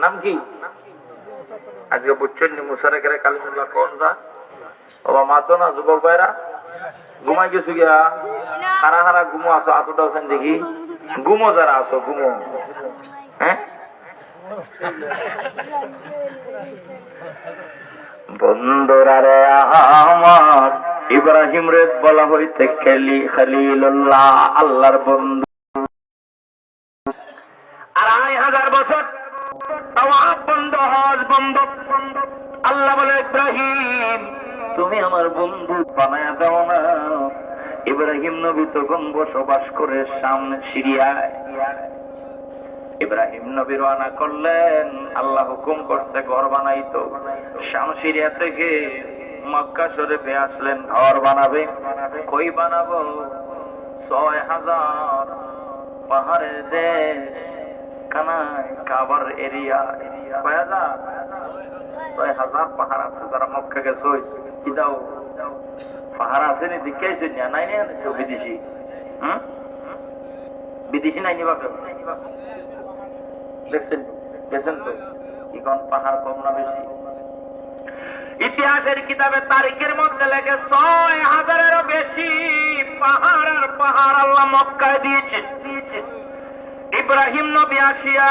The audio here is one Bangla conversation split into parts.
নাম কি? আজকে বুঝছেন মুশারেকের কালিমুল্লাহ কোন যা বাবা মাতো না যুবক ভাইরা ঘুমাই গেছো গিয়া হারা হারা ঘুমো আসো আতুটা হোসেন দেখি ঘুমো যারা আসো ঘুমো হ্যাঁ বন্ধুরা রে আমার ইব্রাহিম রে বলা হইতে খলিলুল্লাহ আল্লাহর বন্ধু ২৫০০ বছর তাওয়াফ বন্ধ হজ বন্ধ আল্লাহ বলে ইব্রাহিম তুমি আমার বন্ধু বানায়া দাও না ইব্রাহিম নবী তখন বসবাস করে সামনে সিরিয়ায় ইব্রাহিম নবী রওনা করলেন আল্লাহ হুকুম করছে ঘর বানাইতো শাম সিরিয়া থেকে মক্কা শরীফে আসলেন ঘর বানাবে কই বানাবো ৬০০০ পাহাড়ের দেশ কানায় কাবার এরিয়া কয় হাজার ৬০০০ পাহাড় আছে যারা মক্কা গেছে কি দাও পাহাড় আছে নি দেখেছি না নাই না বিদেশি বিদেশি নাই নি বাবা দেখছেন গেছেন তো এখন পাহাড় কম না বেশি ইতিহাসের কিতাবে তারিখের মধ্যে লেগে ৬০০০-এরও বেশি পাহাড় আর পাহাড় আল্লাহ মক্কায় দিয়েছে ইব্রাহিম নবী আসিয়া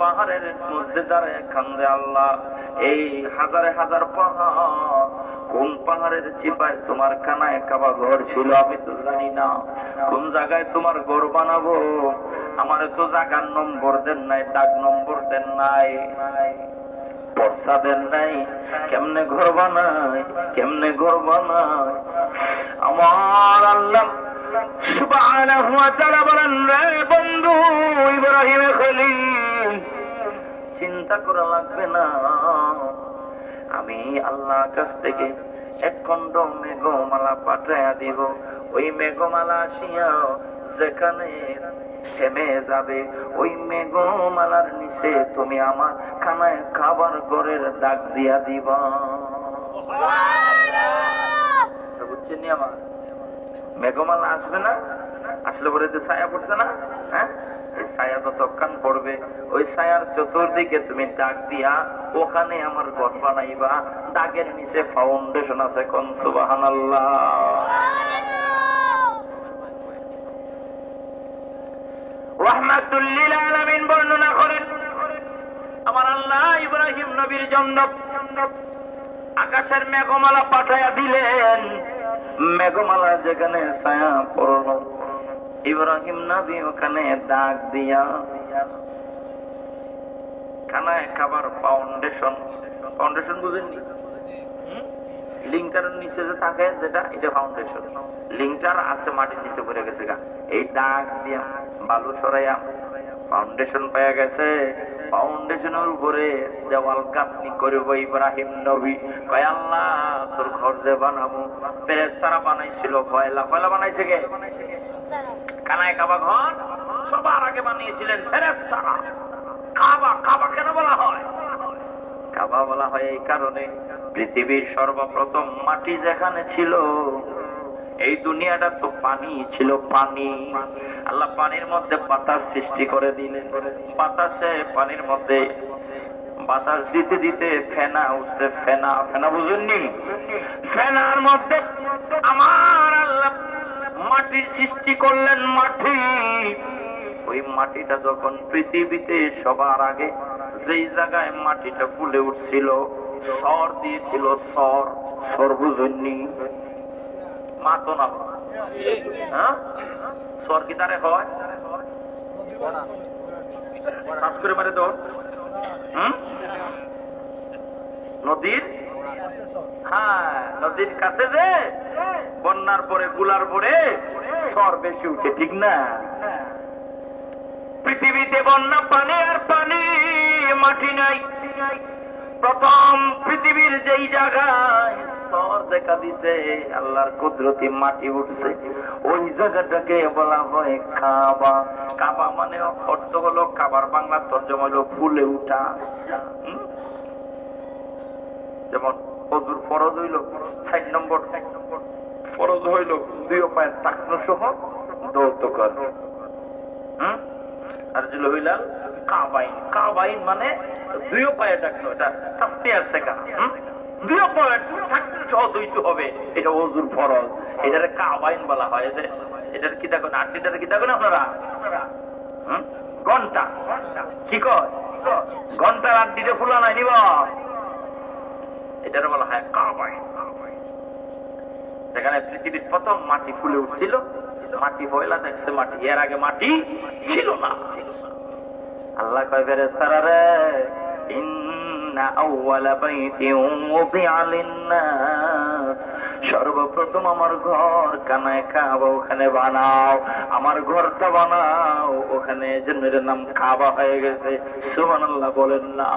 পাহাড়ের মধ্যে দাঁড়ায় কান্দে আল্লাহ এই হাজারে হাজার পাহাড় কোন পাহাড়ের চিপায় তোমার কানায় কাবা ঘর ছিল আমি তো জানি না কোন জায়গায় তোমার ঘর বানাবো আমার তো জায়গার নম্বর দেন নাই ডাক নম্বর দেন নাই পর্সা দেন নাই কেমনে ঘর বানায় কেমনে ঘর বানায় আমার আল্লাহ সুবহানাহু ওয়া তাআলা বলেন রে বন্ধু ইব্রাহিম খলিল চিন্তা করা লাগবে না আমি আল্লাহর কাছ থেকে এক খণ্ড মেঘমালা পাঠাইয়া দিব ওই মেঘমালা আসিয়া যেখানে থেমে যাবে ওই মেঘমালার নিচে তুমি আমার খানায় খাবার ঘরের দাগ দিয়া দিবা বুঝছেন নি আমার মেঘমালা আসবে না আসলে পরে যে ছায়া পড়ছে না হ্যাঁ এই ছায়া যতক্ষণ পড়বে ওই ছায়ার চতুর্দিকে তুমি দাগ দিয়া ওখানে আমার ঘর বানাইবা দাগের নিচে ফাউন্ডেশন আছে কোন সুবহানাল্লাহ রাহমাতুল লিল আলামিন বর্ণনা করেন আমার আল্লাহ ইব্রাহিম নবীর জন্য আকাশের মেঘমালা পাঠাইয়া দিলেন মেঘমালা যেখানে ছায়া পড়ল ইব্রাহিম নবী ওখানে দাগ দিয়া খানায় খাবার ফাউন্ডেশন ফাউন্ডেশন বুঝেননি লিংটার নিচে যে থাকে যেটা এটা ফাউন্ডেশন লিংটার আছে মাটির নিচে পড়ে গেছে গা এই দাগ দিয়া বালু সরাইয়া ফাউন্ডেশন পাওয়া গেছে ফাউন্ডেশনের উপরে দেওয়াল গাঁথনি করব ইব্রাহিম নবী কয় আল্লাহ তোর ঘর যে বানাবো ফেরেশতারা বানাইছিল কয়লা কয়লা বানাইছে কে কানায় কাবা ঘর সবার আগে বানিয়েছিলেন ফেরেশতারা কাবা কাবা কেন বলা হয় কাবা বলা হয় এই কারণে পৃথিবীর সর্বপ্রথম মাটি যেখানে ছিল এই দুনিয়াটা তো পানি ছিল পানি আল্লাহ পানির মধ্যে বাতাস সৃষ্টি করে দিলেন বাতাসে পানির মধ্যে বাতাস দিতে দিতে ফেনা উঠছে ফেনা ফেনা বুঝেননি ফেনার মধ্যে আমার আল্লাহ মাটির সৃষ্টি করলেন মাটি ওই মাটিটা যখন পৃথিবীতে সবার আগে যেই জায়গায় মাটিটা ফুলে উঠছিল সর দিয়েছিল সর সর বুঝেননি মাতো না হ্যাঁ সর কি তারে হয় শ্বাস করে মারে দৌড় নদীর হ্যাঁ নদীর কাছে যে বন্যার পরে গুলার পরে সর বেশি উঠে ঠিক না পৃথিবীতে বন্যা পানি আর পানি মাটি নাই প্রথম পৃথিবীর যেই জায়গায় স্তর দেখা দিছে আল্লাহর কুদরতি মাটি উঠছে ওই জায়গাটাকে বলা হয় কাবা কাবা মানে অর্থ হলো কাবার বাংলা তর্জমা হলো ফুলে উঠা যেমন ওযুর ফরজ হইল ৬০ নম্বর ফরজ হইল ২ পায়ের টাকনো সহ দৌত কর আর যেগুলো হইলা কাবাইন, কাবাইন মানে দুই পায়ে ডাকলো, এটা তাসবিহ আছে কা, দুই পায়ে থাকতে সহ দুইতে হবে, এটা ওযুর ফরজ, এটারে কাবাইন বলা হয়। এটার কি দেখো, আটটিটার কি দেখো না আপনারা, ঘন্টা, কি কয় ঘন্টার আটটিটা ফুলা নাই নিব, এটার বলা হয় কাবাইন। সেখানে পৃথিবীর প্রথম মাটি ফুলে উঠছিল, মাটি পয়লা দেখছে মাটি, এর আগে মাটি ছিল না। আল্লাহ কয় ফেরেশতারা রে, ইন্না আউওয়ালা বাইতিন উযিআ লিন-নাস, সর্বপ্রথম আমার ঘর কানায় কাবা, ওখানে বানাও, আমার ঘরটা বানাও, ওখানে জন্মের নাম কাবা হয়ে গেছে। সুবহানাল্লাহ বলেন না।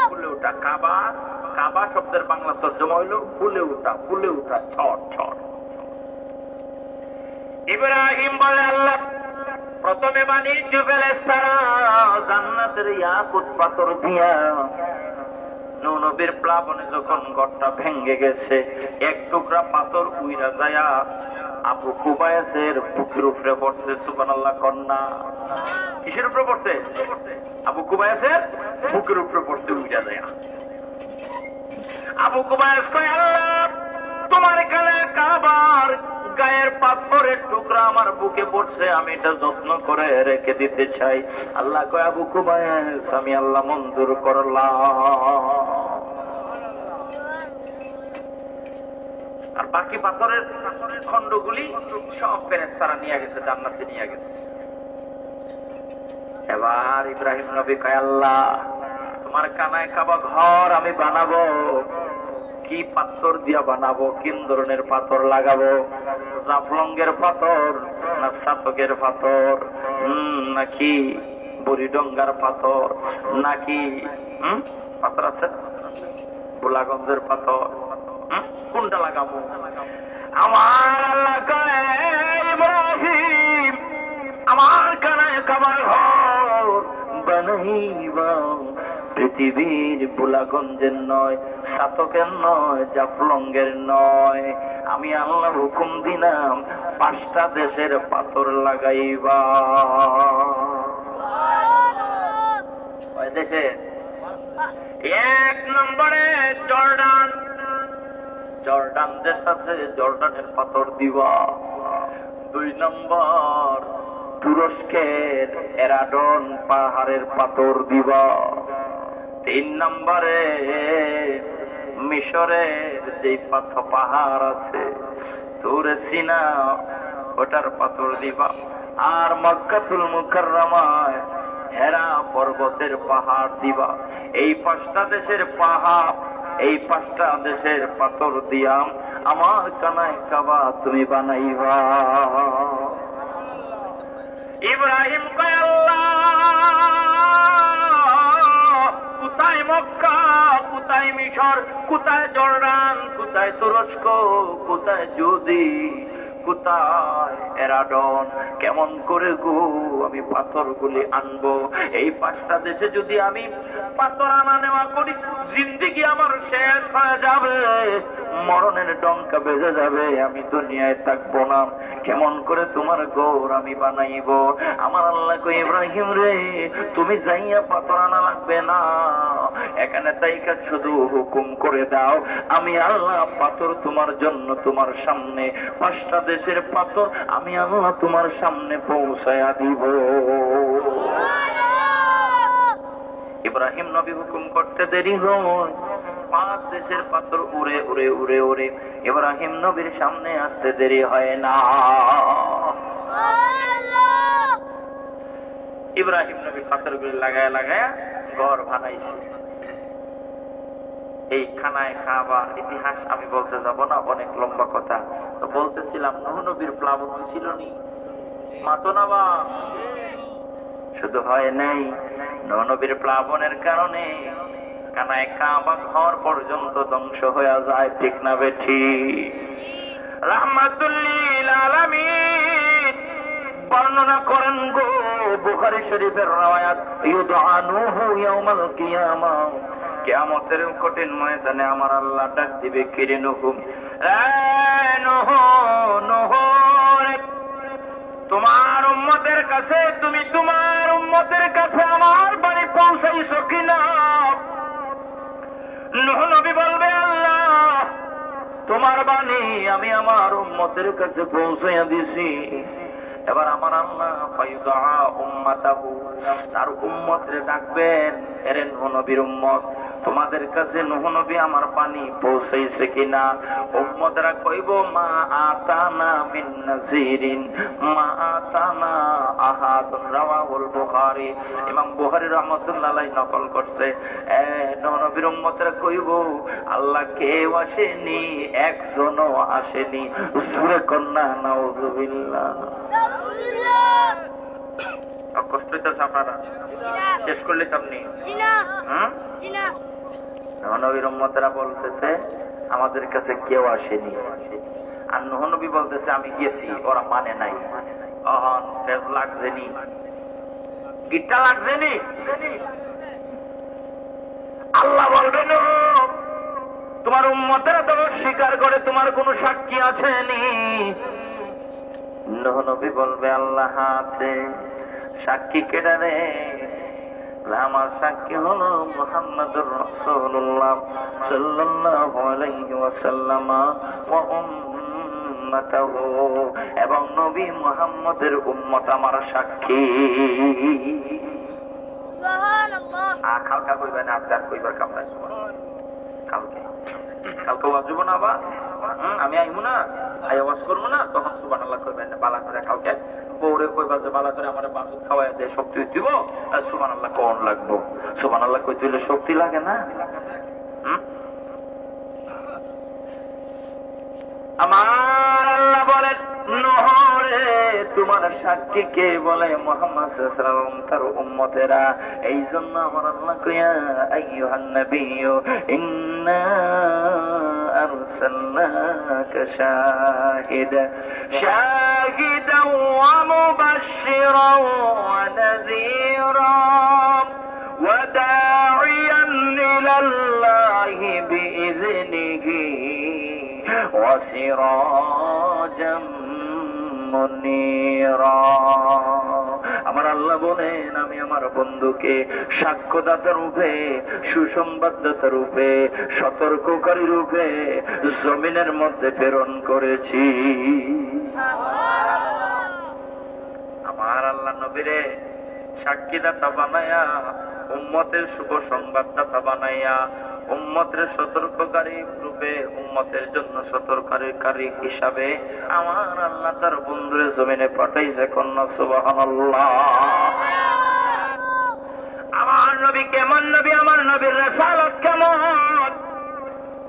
ফুলে ওঠা কাবা, কাবা শব্দের বাংলা তর্জমা হইল ফুলে ওঠা, ফুলে ওঠা, ছট ছট। ইব্রাহিম বলে আল্লাহ প্রথমে বানিয়েছি ফেরেশতারা জান্নাতের ইয়াকুত পাথর দিয়া। নূহ নবীর প্লাবনে যখন ঘরটা ভেঙে গেছে, এক টুকরা পাথর উইরা যায়া আবু কুবায়সের বুকের উপরে পড়ছে। সুবহানাল্লাহ কন্যা, কিসের উপরে পড়ছে? আবু কুবায়সের বুকের উপরে পড়ছে উইরা যায়া। আবু কুবায়স কয়, আল্লাহ তোমার কালে কাবার গায়ের পাথরের টুকরা আমার বুকে পড়ছে, আমি এটা যত্ন করে রেখে দিতে চাই। আল্লাহ কয়, আবু কুবায়স আমি আল্লাহ মঞ্জুর করলাম। আর বাকি পাথরের খণ্ডগুলি সব ফেরেশতারা নিয়ে গেছে, জান্নাতে নিয়ে গেছে। এবার ইব্রাহিম নবী কয়, আল্লাহ তোমার কানায় কাবা ঘর আমি বানাবো, কি পাথর দিয়া বানাবো, কোন ধরনের পাথর লাগাবো? জাফলঙ্গের পাথর না সাতকের পাথর, নাকি বুড়িডঙ্গার পাথর, নাকি পাথর আছে গোলাগঞ্জের পাথর, কোনটা লাগাবো? আমার আল্লাহ কয়, ইব্রাহিম আমার কানায় কাবার ঘর বানাইবা পৃথিবীর বুলাগঞ্জের নয়, সাতকের নয়, জাফলঙ্গের নয়, আমি আল্লাহ হুকুম দিলাম 5টা দেশের পাথর লাগাইবা। ওই দেশে 1 নম্বরে জর্ডান, জর্ডান দেশ আছে, জর্ডানের পাথর দিবা। 2 নম্বর তুরস্কের এরাডন পাহাড়ের পাথর দিবা। 3 নম্বরে মিশরের যে পাহাড় আছে তুরে সিনা, ওটার পাথর দিবা। আর মক্কাতুল মুকাররমায় হেরা পর্বতের পাহাড় দিবা। এই 5টা দেশের পাহাড়, এই 5টা দেশের পাথর দিয়াম আমার কানায় কাবা তুমি বানাইবা। ইব্রাহিম কয়, আল্লাহ কোথায় মক্কা, কোথায় মিশর, কোথায় জর্ডান, কোথায় তুরস্ক, কোথায় যদি, কোথায় এরাডন, কেমন করে গো আমি পাথরগুলি আনবো? এই 5টা দেশে যদি আমি পাথর আনা নেওয়া করি, জিন্দেগি আমার শেষ হয়ে যাবে, মরণের ডঙ্কা বেজে যাবে, আমি দুনিয়ায় থাকবো না। কেমন করে তোমার গৌর আমি বানাইব? আমার আল্লাহ কই, ইব্রাহিম রে তুমি যাইয়া পাথর আনা লাগবে না, এখানে তাইকা শুধু হুকুম করে দাও, আমি আল্লাহ পাথর তোমার জন্য তোমার সামনে 5টা দেশের পাথর আমি আল্লাহ তোমার সামনে পৌঁছায়া দিব। ইব্রাহিম নবী হুকুম করতে দেরি হয়, 5 দেশের পাথর উড়ে উড়ে উড়ে উড়ে ইব্রাহিম নবীর সামনে আসতে দেরি হয় না। ইব্রাহিম নবী পাথরগুলি লাগায় লাগায় ঘর বানাইছে। এই খানায় কাবার ইতিহাস আমি বলতে যাব না, অনেক লম্বা কথা। তো বলতেছিলাম নূহ নবীর প্লাবন হয়েছিল নি মাতনাবা, শুধু হয় নাই, নূহ নবীর প্লাবনের কারণে কানায় কাবা ঘর পর্যন্ত ধ্বংস হয়ে যায়, ঠিক না বেঠি? রাহমাতুল লিল আলামিন বর্ণনা করেন গো, বুখারী শরীফের রওয়ায়াত, ইউদআ নূহু ইয়াউমাল কিয়ামা, কিয়ামতের কঠিন ময়দানে আমার আল্লাহ ডাক দিবে, কিরে নূহ, এ নূহ, নূহ তোমার উম্মতের কাছে, তুমি তোমার উম্মতের কাছে আমার বাণী পৌঁছাইছো কিনা? নূহ নবী বলবে, আল্লাহ তোমার বাণী আমি আমার উম্মতের কাছে পৌঁছাইয়া দিছি। এবার আমার আল্লাহ ফায়ুদা উম্মাতাহু, তার উম্মতরে ডাকবেন, এরে নূহ নবীর উম্মত, তোমাদের কাছে নূহ নবী আমার বাণী পৌঁছাইছে কিনা? উম্মতরা কইব, মা আতানা মিন নাযিরিন, মা আতানা আহাদুন, রাওয়াহুল বুখারী। ইমাম বুখারী রাহমাতুল্লাহ আলাইহি নকল করছে। নূহ নবীর উম্মতরা কইব, আল্লাহ কেউ আসেনি, একজনও আসেনি। সূরা কন্যা, নাউযুবিল্লাহ। কষ্ট হইতেছে আপনারা? শেষ করলে তো আপনি নবীর উম্মতেরা বলতেছে আমাদের কাছে কেউ আসেনি, আর নূহ নবী বলতেছে আমি গেছি, ওরা মানে নাই। লাগছেনি, গিটটা লাগছেনি। আল্লাহ বলবেন, তোমার উম্মতেরা তো স্বীকার করে, তোমার কোন সাক্ষী আছেনি? নূহ নবী বলবে, আল্লাহ আছে। সাক্ষী কেডা রে? আমার সাক্ষী হলো মুহাম্মদুর রাসূলুল্লাহ সাল্লাল্লাহু আলাইহি ওয়াসাল্লাম ওয়া উম্মাতুহু, এবং নবী মুহাম্মদের উম্মত আমার সাক্ষী। সুবহানাল্লাহ। কালকা কইবেন, আজকাল কইবার কাম নাই। কালকে ওয়াজিব না, বা আমি আইমু না, আই ওয়াজ করবো না, তখন সুবহানাল্লাহ কইবেন না। বালা করে কালকে বউরে কইবা যে বালা করে আমারে বাজুত খাওয়ায় দে, শক্তি দিব, আর সুবহানাল্লাহ কোন লাগবো? সুবহানাল্লাহ কইতে হইলে শক্তি লাগে না? আমার আল্লাহ বলেন, নূহ রে তোমার সাক্ষী কে? বলে মুহাম্মদ সাল্লাল্লাহু আলাইহি ওয়াসাল্লাম, তার উম্মতেরা। এই জন্য আমার আল্লাহ কইয়া, আইয়ুহান নাবিয়্যু ইন্না আরসালনাকা শাহিদান ওয়া মুবাশশিরান ওয়া নাযীরান ওয়া দা'iয়ান ইলাল্লাহি বিইذনিহি وسراجا منيرا। আমার আল্লাহ বলেন, আমি আমার বন্ধুকে সাক্ষ্যদাতা রূপে, সুসংবাদদাতা রূপে, সতর্ককারী রূপে জমিনের মধ্যে প্রেরণ করেছি। আমার আল্লাহ নবীরে সাক্ষীদাতা বানায়া, উম্মতের শুভ সংবাদদাতা বানাইয়া, উম্মতের সতর্ককারী রূপে, উম্মতের জন্য সতর্ককারী হিসাবে আমার আল্লাহ তার বন্ধুরে জমিনে পাঠাইছে। কন্যা সুবহানাল্লাহ। আমার নবী কেমন নবী? আমার নবীর রিসালাত কেমন?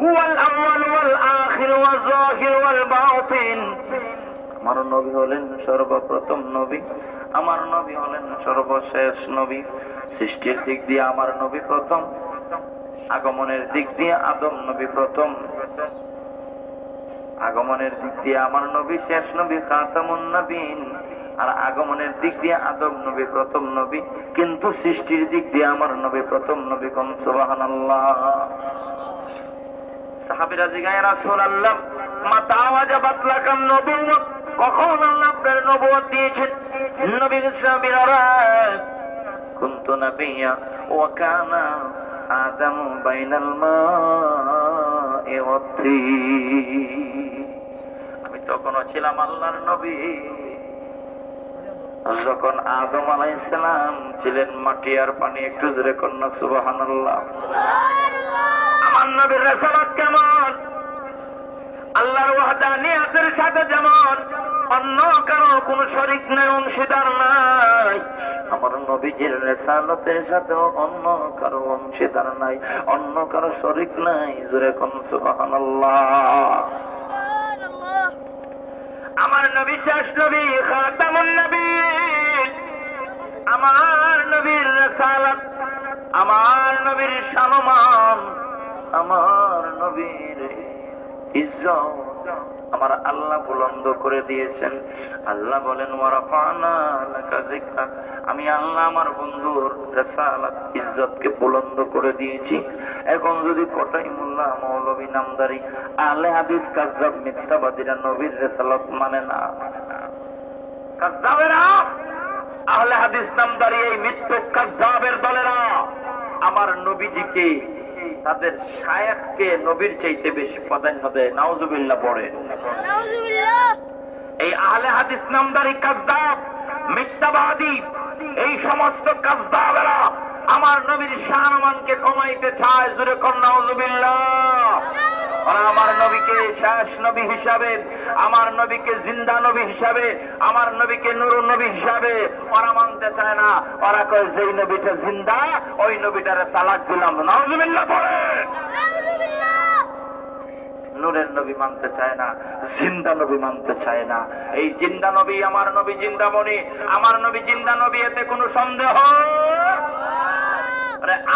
হুয়াল আউয়াল ওয়াল আখির ওয়াল যাহির ওয়াল বাতিন। আমার নবী হলেন সর্বপ্রথম নবী, আমার নবী হলেন সর্বশেষ নবী। সৃষ্টির দিক দিয়ে আমার নবী প্রথম, আগমনের দিক দিয়ে আদম নবী প্রথম, আগমনের দিক দিয়ে আমার নবী শেষ নবী খাতামুন নবীন, আর আগমনের দিক দিয়ে আদম নবী প্রথম নবী, কিন্তু সৃষ্টির দিক দিয়ে আমার নবী প্রথম নবী। কোন সুবহানাল্লাহ। সাহাবীরা জিজ্ঞাসা, ইয়া রাসূলুল্লাহ মাতা ওয়াজাবাত লাকান নবুওয়াত, কখন আল্লাহ আপনার নবুয়ত দিয়েছেন? নবী সাহাবীরা, কুনতু নাবিয়্যা ওয়া কানা আদম বাইনাল মা'i ওয়াত-তিন। আমি তখনও ছিলাম আল্লাহর নবী যখন আদম আলাইহিস সালাম ছিলেন মাটি আর পানি। একটু জোরে কন্যা সুবহানাল্লাহ। আমার নবীর রিসালাত কেমন? আল্লাহর ওয়াহদানিয়তের সাথে যেমন অন্য কারো কোন শরীক নাই, অংশীদার নাই, আমার নবীজির রিসালাতের সাথে অন্য কারো অংশীদার নাই, অন্য কারো শরীক নাই। জোরে কোন সুবহানাল্লাহ। আমার নবী শেষ নবী, খাতামুন নবীন। আমার নবীর রিসালাত, আমার নবীর সম্মান, আমার নবীর ইজ্জত আমার আল্লাহ বুলন্দ করে দিয়েছেন। আল্লাহ বলেন, ওয়া রাফা'না লাকা যিকরাক, আমি আল্লাহ আমার বন্ধুর রিসালাত ইজ্জতকে বুলন্দ করে দিয়েছি। এখন যদি কটাই মোল্লা মৌলভী নামদারি আলে হাদিস কাজ্জাব মিথ্যাবাদীরা নবীর রিসালাত মানে না, কাযযাবেরা, আহলে হাদিস নামধারী এই মৃত্যু কাযযাবের দলেরা আমার নবীজিকে, তাদের শায়েখকে নবীর চাইতে বেশি প্রাধান্য দেয়। নাউজুবিল্লাহ পড়ে। এই আহলে হাদিস নামধারী কাযযাব, মিথ্যাবাদী, এই সমস্ত কাযযাবেরা আমার নবীর শানমানকে কমাইতে চায়। জোরে কোন নাউজুবিল্লাহ। ওরা আমার নবীকে শেষ নবী হিসাবে, আমার নবীকে জিন্দা নবী হিসাবে, আমার নবীকে নুরুন নবী হিসাবে ওরা মানতে চায় না। ওরা কয় যেই নবীটা জিন্দা ওই নবীটারে তালাক দিলাম। নাউজুবিল্লাহ পড়ে। নূরের নবী মানতে চায় না, জিন্দা নবী মানতে চায় না। এই জিন্দা নবী, আমার নবী জিন্দামণি, আমার নবী জিন্দা নবী, এতে কোনো সন্দেহ?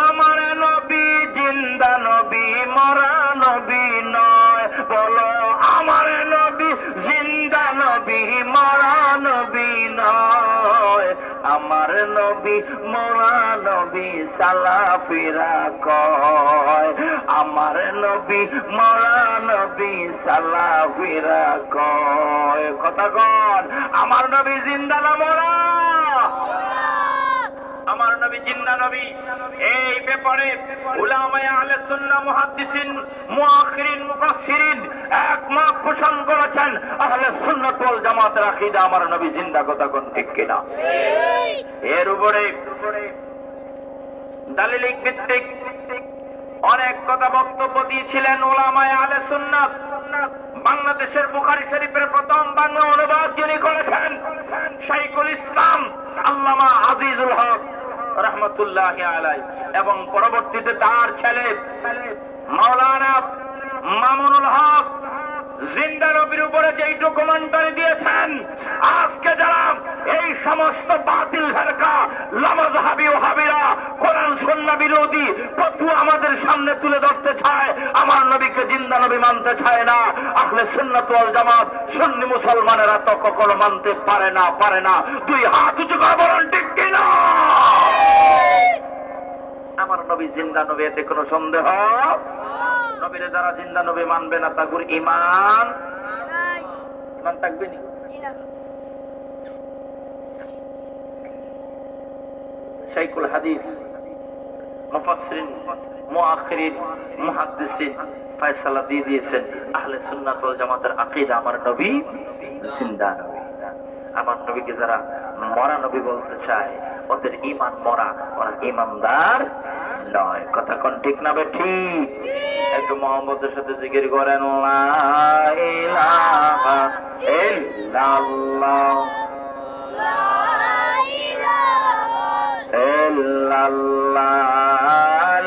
আমার নবী জিন্দা নবী, মরা নবী নয়। বলো আমার নবী জিন্দা নবী, মরা নবী নয়। আমার নবী মরা নবী, সালাফিরা কয়। আমার নবী মরা নবী, সালাফিরা কয়। কথা কন, আমার নবী জিন্দা না মরা? আমার নবী জিন্দা নবী। এই ব্যাপারে উলামায়ে আহলে সুন্নাহ, মুহাদ্দিসিন, মুআখিরিন, মুফাসসিরিন একমত পোষণ করেছেন। আহলে সুন্নাত ওয়াল জামাতের আকীদা আমার নবী জিন্দা। কথা কোন ঠিক কিনা? এর উপরে দালিলিক ভিত্তিক অনেক কথা বক্তব্য দিয়েছিলেন উলামায়ে আহলে সুন্নাত। বাংলাদেশের বুখারী শরীফের প্রথম বাংলা অনুবাদ যিনি করেছেন শাইখুল ইসলাম আল্লামা আজিজুল হক রাহমাতুল্লাহি আলাইহি, এবং পরবর্তীতে তার ছেলে মাওলানা মামুনুল হক জিন্দা নবীর উপরে যেই ডকুমেন্টারি দিয়েছেন, আজকে যারা এই সমস্ত বাতিল ফেরকা লামাযহাবী ওয়াহাবীরা কোরআন সুন্নাহ বিরোধী ফতোয়া আমাদের সামনে তুলে ধরতে চায়, আমার নবীকে জিন্দা নবী মানতে চায় না, আহলে সুন্নাত ওয়াল জামাত সুন্নি মুসলমানেরা তো কখনো মানতে পারে না। দুই হাত উঁচু করে বলেন ঠিক কিনা? আমার নবী জিন্দা নবী, এতে কোনো সন্দেহ? নবীরে যারা জিন্দা নবী মানবে না তাগুর ঈমান থাকবে না। শাইখুল হাদিস, মুফাসসিরিন, মুআখিরিন, মুহাদ্দিসিন ফয়সালা দিয়ে দিয়েছেন আহলে সুন্নাত ওয়াল জামাতের আকীদা আমার নবী জিন্দা নবী। আমার নবীকে যারা মরা নবী বলতে চায় ওদের ঈমান মরা, ওরা ঈমানদার নয়। কথা কোন ঠিক না ঠিক? একটু মুহাম্মদের সাথে জিকির করেন, লা ইলাহা ইল্লাল্লাহ, লা ইলাহা ইল্লাল্লাহ,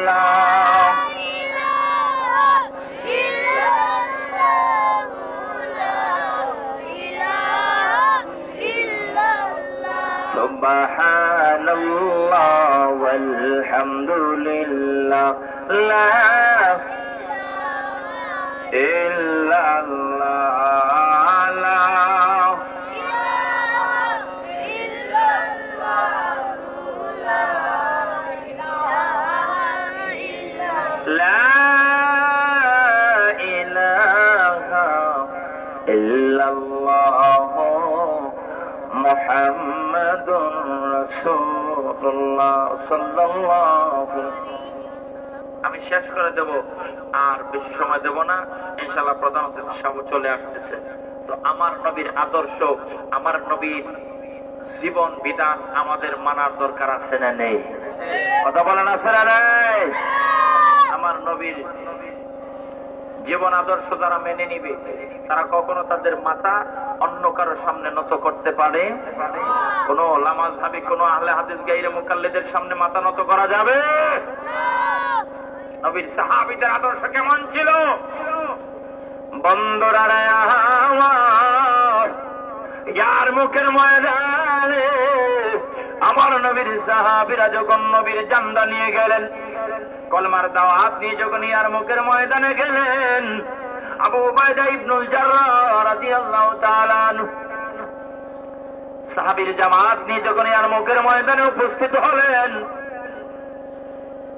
লা ইলাহা ইল্লাল্লাহ, লা ইলাহা ইল্লাল্লাহ, সুবহানাল্লাহ ওয়ালহামদুলিল্লাহ, লা ইল্লাল্লাহ, লা মুহাম্মাদুর রাসূলুল্লাহ সাল্লাল্লাহু। আমি শেষ করে দেব, আর বেশি সময় দেব না, ইনশাআল্লাহ প্রধান অতিথি সব চলে আসতেছে। তো আমার নবীর আদর্শ, আমার নবীর জীবন বিধান আমাদের মানার দরকার আছে না নেই? কথা বলেন, আছে না নেই? আমার নবীর জীবন আদর্শ যারা মেনে নিবে তারা কখনো তাদের মাথা অন্য কারোর সামনে নত করতে পারে? কোন লামাযহাবী, কোন আহলে হাদিস গায়রে মুকাল্লিদের সামনে মাথা নত করা যাবে? নবীর সাহাবীদের আদর্শ কেমন ছিল? বন্দরা ইয়ার মুখের ময়দানে আমার নবীর সাহাবীরা যখন নবীর জান্দা নিয়ে গেলেন, কলমার দাওয়াত নিয়ে যখন ইয়ার মুখের ময়দানে গেলেন, আবু উবাইদা ইবনুল জাররাহ রাদিয়াল্লাহু তাআলা আনহু সাহাবীর জামাত নিয়ে যখন ইয়ার মুখের ময়দানে উপস্থিত হলেন,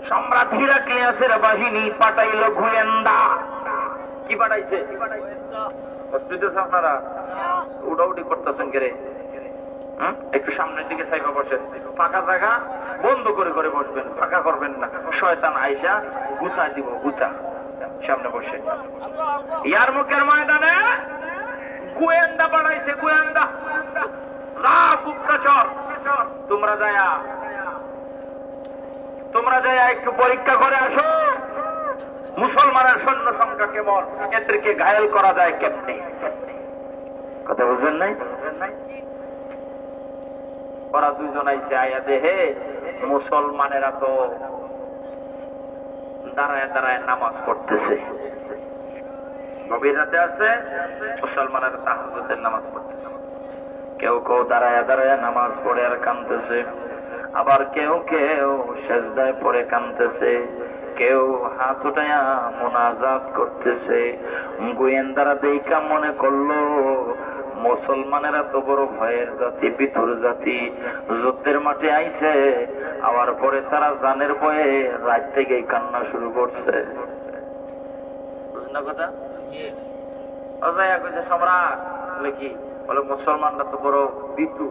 সম্রাট হিরাক্লিয়াসের বাহিনী পাঠাইল গোয়েন্দা। কি পাঠাইছে? আপনারা উড়াউড়ি করতেছেন কে রে? একটু সামনের দিকে সাইফা বসেন, ফাঁকা জায়গা বন্ধ করে করে বসবেন, ফাঁকা করবেন না, শয়তান আইসা গুতা দিব, গুতা। সামনে বসে ইয়ার মুখের ময়দানে গোয়েন্দা বানাইছে, গোয়েন্দা। যা গুপ্তচর, তোমরা যায়া একটু পরীক্ষা করে আসো মুসলমানের সৈন্য সংখ্যা কেমন, এদেরকে ঘায়েল করা যায় কেমনি। কথা বুঝলেন নাই? ওরা দুজন আইসে, আয়া দেহে মুসলমানেরা তো দাঁড়ায় দাঁড়ায় নামাজ পড়তেছে, গভীর রাতে আছে, মুসলমানেরা তাহাজ্জুদের নামাজ পড়তেছে। কেউ কেউ দাঁড়ায় দাঁড়ায় নামাজ পড়ে আর কাঁদতেছে, আবার কেউ কেউ সেজদায় পড়ে কাঁদতেছে, কেউ হাত উঠায়া মুনাজাত করতেছে। গোয়েন্দারা দেইখা মনে করলো মুসলমানেরা তো বড় ভয়ের জাতি, বিতুর জাতি, যুদ্ধের মাঠে আইছে, আবার পরে তারা জানের ভয়ে রাত থেকেই কান্না শুরু করছে। কথা সম্রাট কি বলে, মুসলমানরা তো বড় বিতু,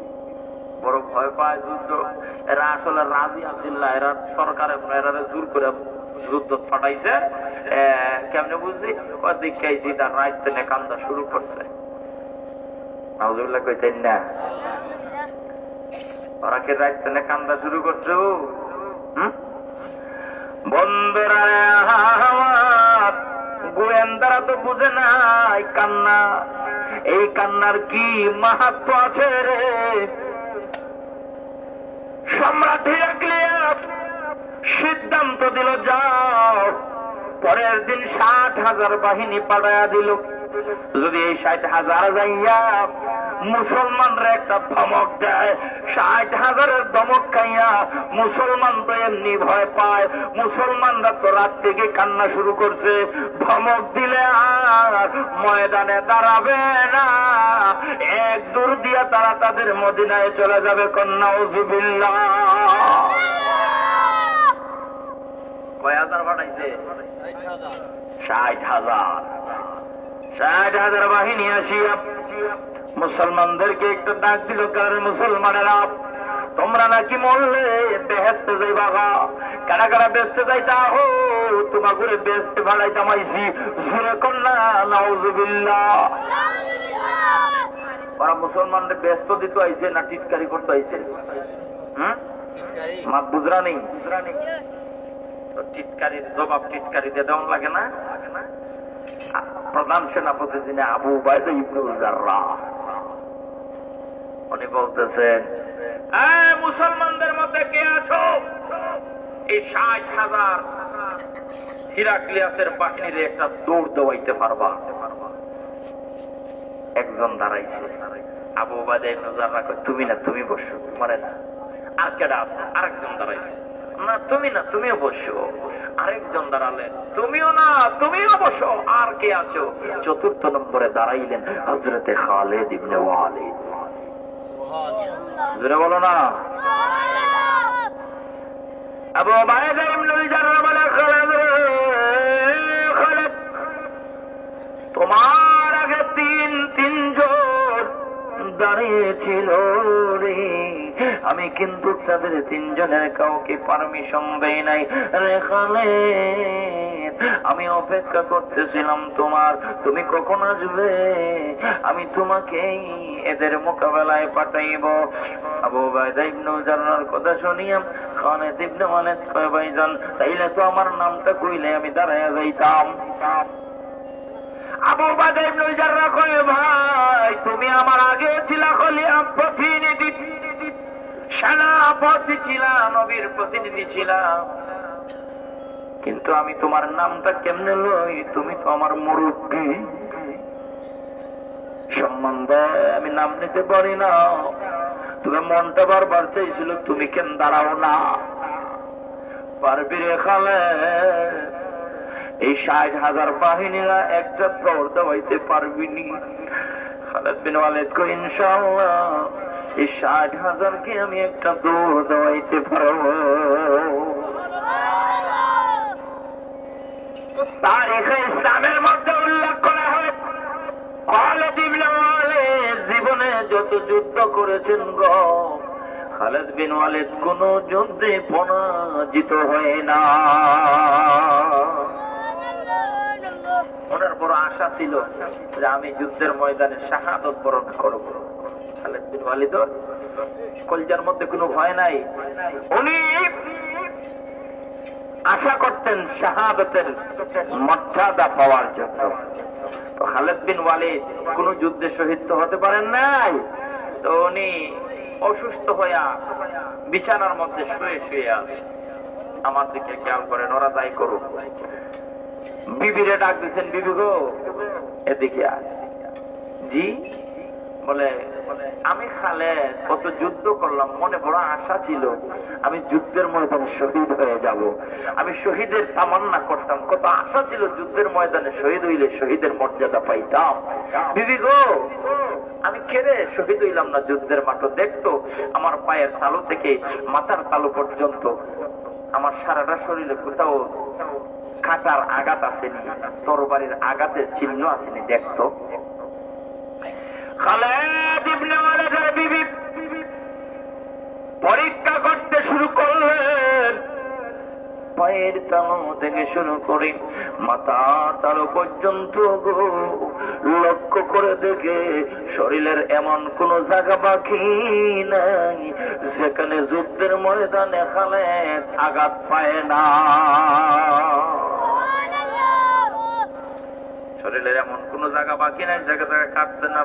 বড় ভয় পায় যুদ্ধ, এরা আসলে রাজি আছিল না, এরা সরকারে এরা জোর করে যুদ্ধ ফাটাইছে। কেমনে বুঝলি? ও দেখাইছি তার রাত থেকে কান্দা শুরু করছে। নাউজুবিল্লাহ কইতেন না, ওরা কে রাত থেকে কান্দা শুরু করছে। বন্ধুরা আমার, গোয়েন্দারা তো বুঝে নাই কান্না, এই কান্নার কি মাহাত্ম আছে রে। সম্রাট হিরাক্লিয়াস সিদ্ধান্ত দিল, যাও পরের দিন 60,000 বাহিনী পাঠাইয়া দিল। যদি এই 60,000 যাইয়া মুসলমানরা একটা ধমক দেয়, 60,000-এর ধমক খাইয়া মুসলমান তো এমনি ভয় পায়, মুসলমানরা তো রাত থেকে কান্না শুরু করছে, ধমক দিলে আর ময়দানে দাঁড়াবে না, এক দূর দিয়া তারা তাদের মদিনায় চলে যাবে। নাউজুবিল্লাহ। কয় হাজার পাঠাইছে? 60,000। 60,000 বাহিনী আসিয়া মুসলমানদেরকে একটু ডাক দিল, কারণ মুসলমানেরা তোমরা নাকি মরলে বেহেশতে যাইবা, কারা কারা বেচতে যাইতা হো, তোমাকে বেচতে ভাড়াইতাম আইছি। জোরে কন্যা নাউজুবিল্লাহ। ওরা মুসলমানদের ব্যস্ত দিতে আইছে না টিটকারি করতে আইছে? মাত বুঝরা নেই, টিটকারির জবাব টিটকারি দিয়ে দেওয়া লাগে না। প্রধান সেনাপতি যিনি আবু উবাইদা ইবনে জাররাহ, উনি বলতেছেন, মুসলমানদের মধ্যে কে আছো এই 60,000 হিরাক্লিয়াসের বাহিনীর একটা দৌড় দেওয়াইতে পারবা? একজন দাঁড়াইছে, আবু উবাইদা ইবনে জাররাহ কয়, তুমি না, তুমি বসো, মরে না। আর কেডা আছে? আরেকজন দাঁড়াইছে, না তুমি না, তুমিও বসো। আরেকজন দাঁড়ালেন, তুমিও না, তুমিও বসো। আর কে আছো? চতুর্থ নম্বরে দাঁড়াইলেন হযরতে খালিদ ইবনে ওয়ালিদ। জোরে বলো না। আবু উবাইদা ইবনে জাররাহ বলে, খালিদ তোমার আগে তিনজন দাঁড়িয়েছিল রে, আমি কিন্তু তাদের 3 জনের কাউকে পারমিশন দেই নাই রে খালিদ। আমি অপেক্ষা করতেছিলাম তোমার, তুমি কখন আসবে, আমি তোমাকেই এদের মোকাবেলায় পাঠাইব। আবু উবাইদা ইবনে জাররাহর কথা শুনিয়া খালিদ ইবনে ওয়ালিদ কয়, ভাইজান তাইলে তো আমার নামটা কইলে আমি দাঁড়াইয়া যাইতাম। আবু উবাইদা ইবনে জাররাহ কয়, ভাই তুমি আমার আগে ছিলা খলিফার প্রতিনিধি, সেনাপতি ছিলা, নবীর প্রতিনিধি ছিলা, কিন্তু আমি তোমার নামটা কেমনে লই? তুমি তো আমার মুরব্বী, সম্মান দেয় আমি নাম নিতে পারি না। তুমি মনটা বারবার চাইছিল, তুমি কেন দাঁড়াও না? পারবি রে খালিদ, এই 60,000 বাহিনীরা একটা দৌড় দেওয়াইতে পারবিনি। খালিদ বিন ওয়ালিদ কই, ইনশাআল্লাহ এই 60,000-কে আমি একটা দৌড় দেওয়াইতে পারবো। তারিখে ইসলামের মধ্যে উল্লেখ করা হয়, খালিদ ইবনে ওয়ালিদ জীবনে যত যুদ্ধ করেছেন গো, খালিদ বিন ওয়ালিদ কোন যুদ্ধে পরাজিত হয় না। ওনার বড় আশা ছিল যে আমি যুদ্ধের ময়দানে শাহাদত বরণ করব। খালিদ বিন ওয়ালিদ কলজার মধ্যে কোনো ভয় নাই, উনি আশা করতেন শাহাদতের মর্যাদা পাওয়ার জন্য। তো খালিদ বিন ওয়ালিদ কোন যুদ্ধে শহীদ তো হতে পারেন নাই, তো উনি অসুস্থ হইয়া বিছানার মধ্যে শুয়ে শুয়ে আছে। আমার দিকে খেয়াল করেন, ওরা তাই করুক। বিবিরে ডাক দিচ্ছেন, বিবি গো এদিকে আয়। জি বলে, আমি খালেদ কত যুদ্ধ করলাম, মনে বড় আশা ছিল আমি যুদ্ধের ময়দানে শহীদ হয়ে যাব। আমি শহীদের তামান্না করতাম, কত আশা ছিল যুদ্ধের ময়দানে শহীদ হইলে শহীদের মর্যাদা পাইতাম। বিবি গো আমি কেড়ে শহীদ হইলাম না যুদ্ধের মাঠে। দেখতো আমার পায়ের তালু থেকে মাথার তালু পর্যন্ত আমার সারাটা শরীরে কোথাও কাঁটার আঘাত আসেনি, তরবারির আঘাতের চিহ্ন আসেনি, দেখতো। খালিদ ইবনে ওয়ালিদের বিবি পরীক্ষা করতে শুরু করলেন। পায়ের তালু থেকে শুরু করে মাথার তালু পর্যন্ত লক্ষ্য করে দেখে শরীরের এমন কোন জায়গা বাকি নাই যেখানে যুদ্ধের ময়দানে খালেদ আঘাত পায় না। শরীরের এমন কোন জায়গা বাকি নাই জায়গা জায়গা কাটছে না।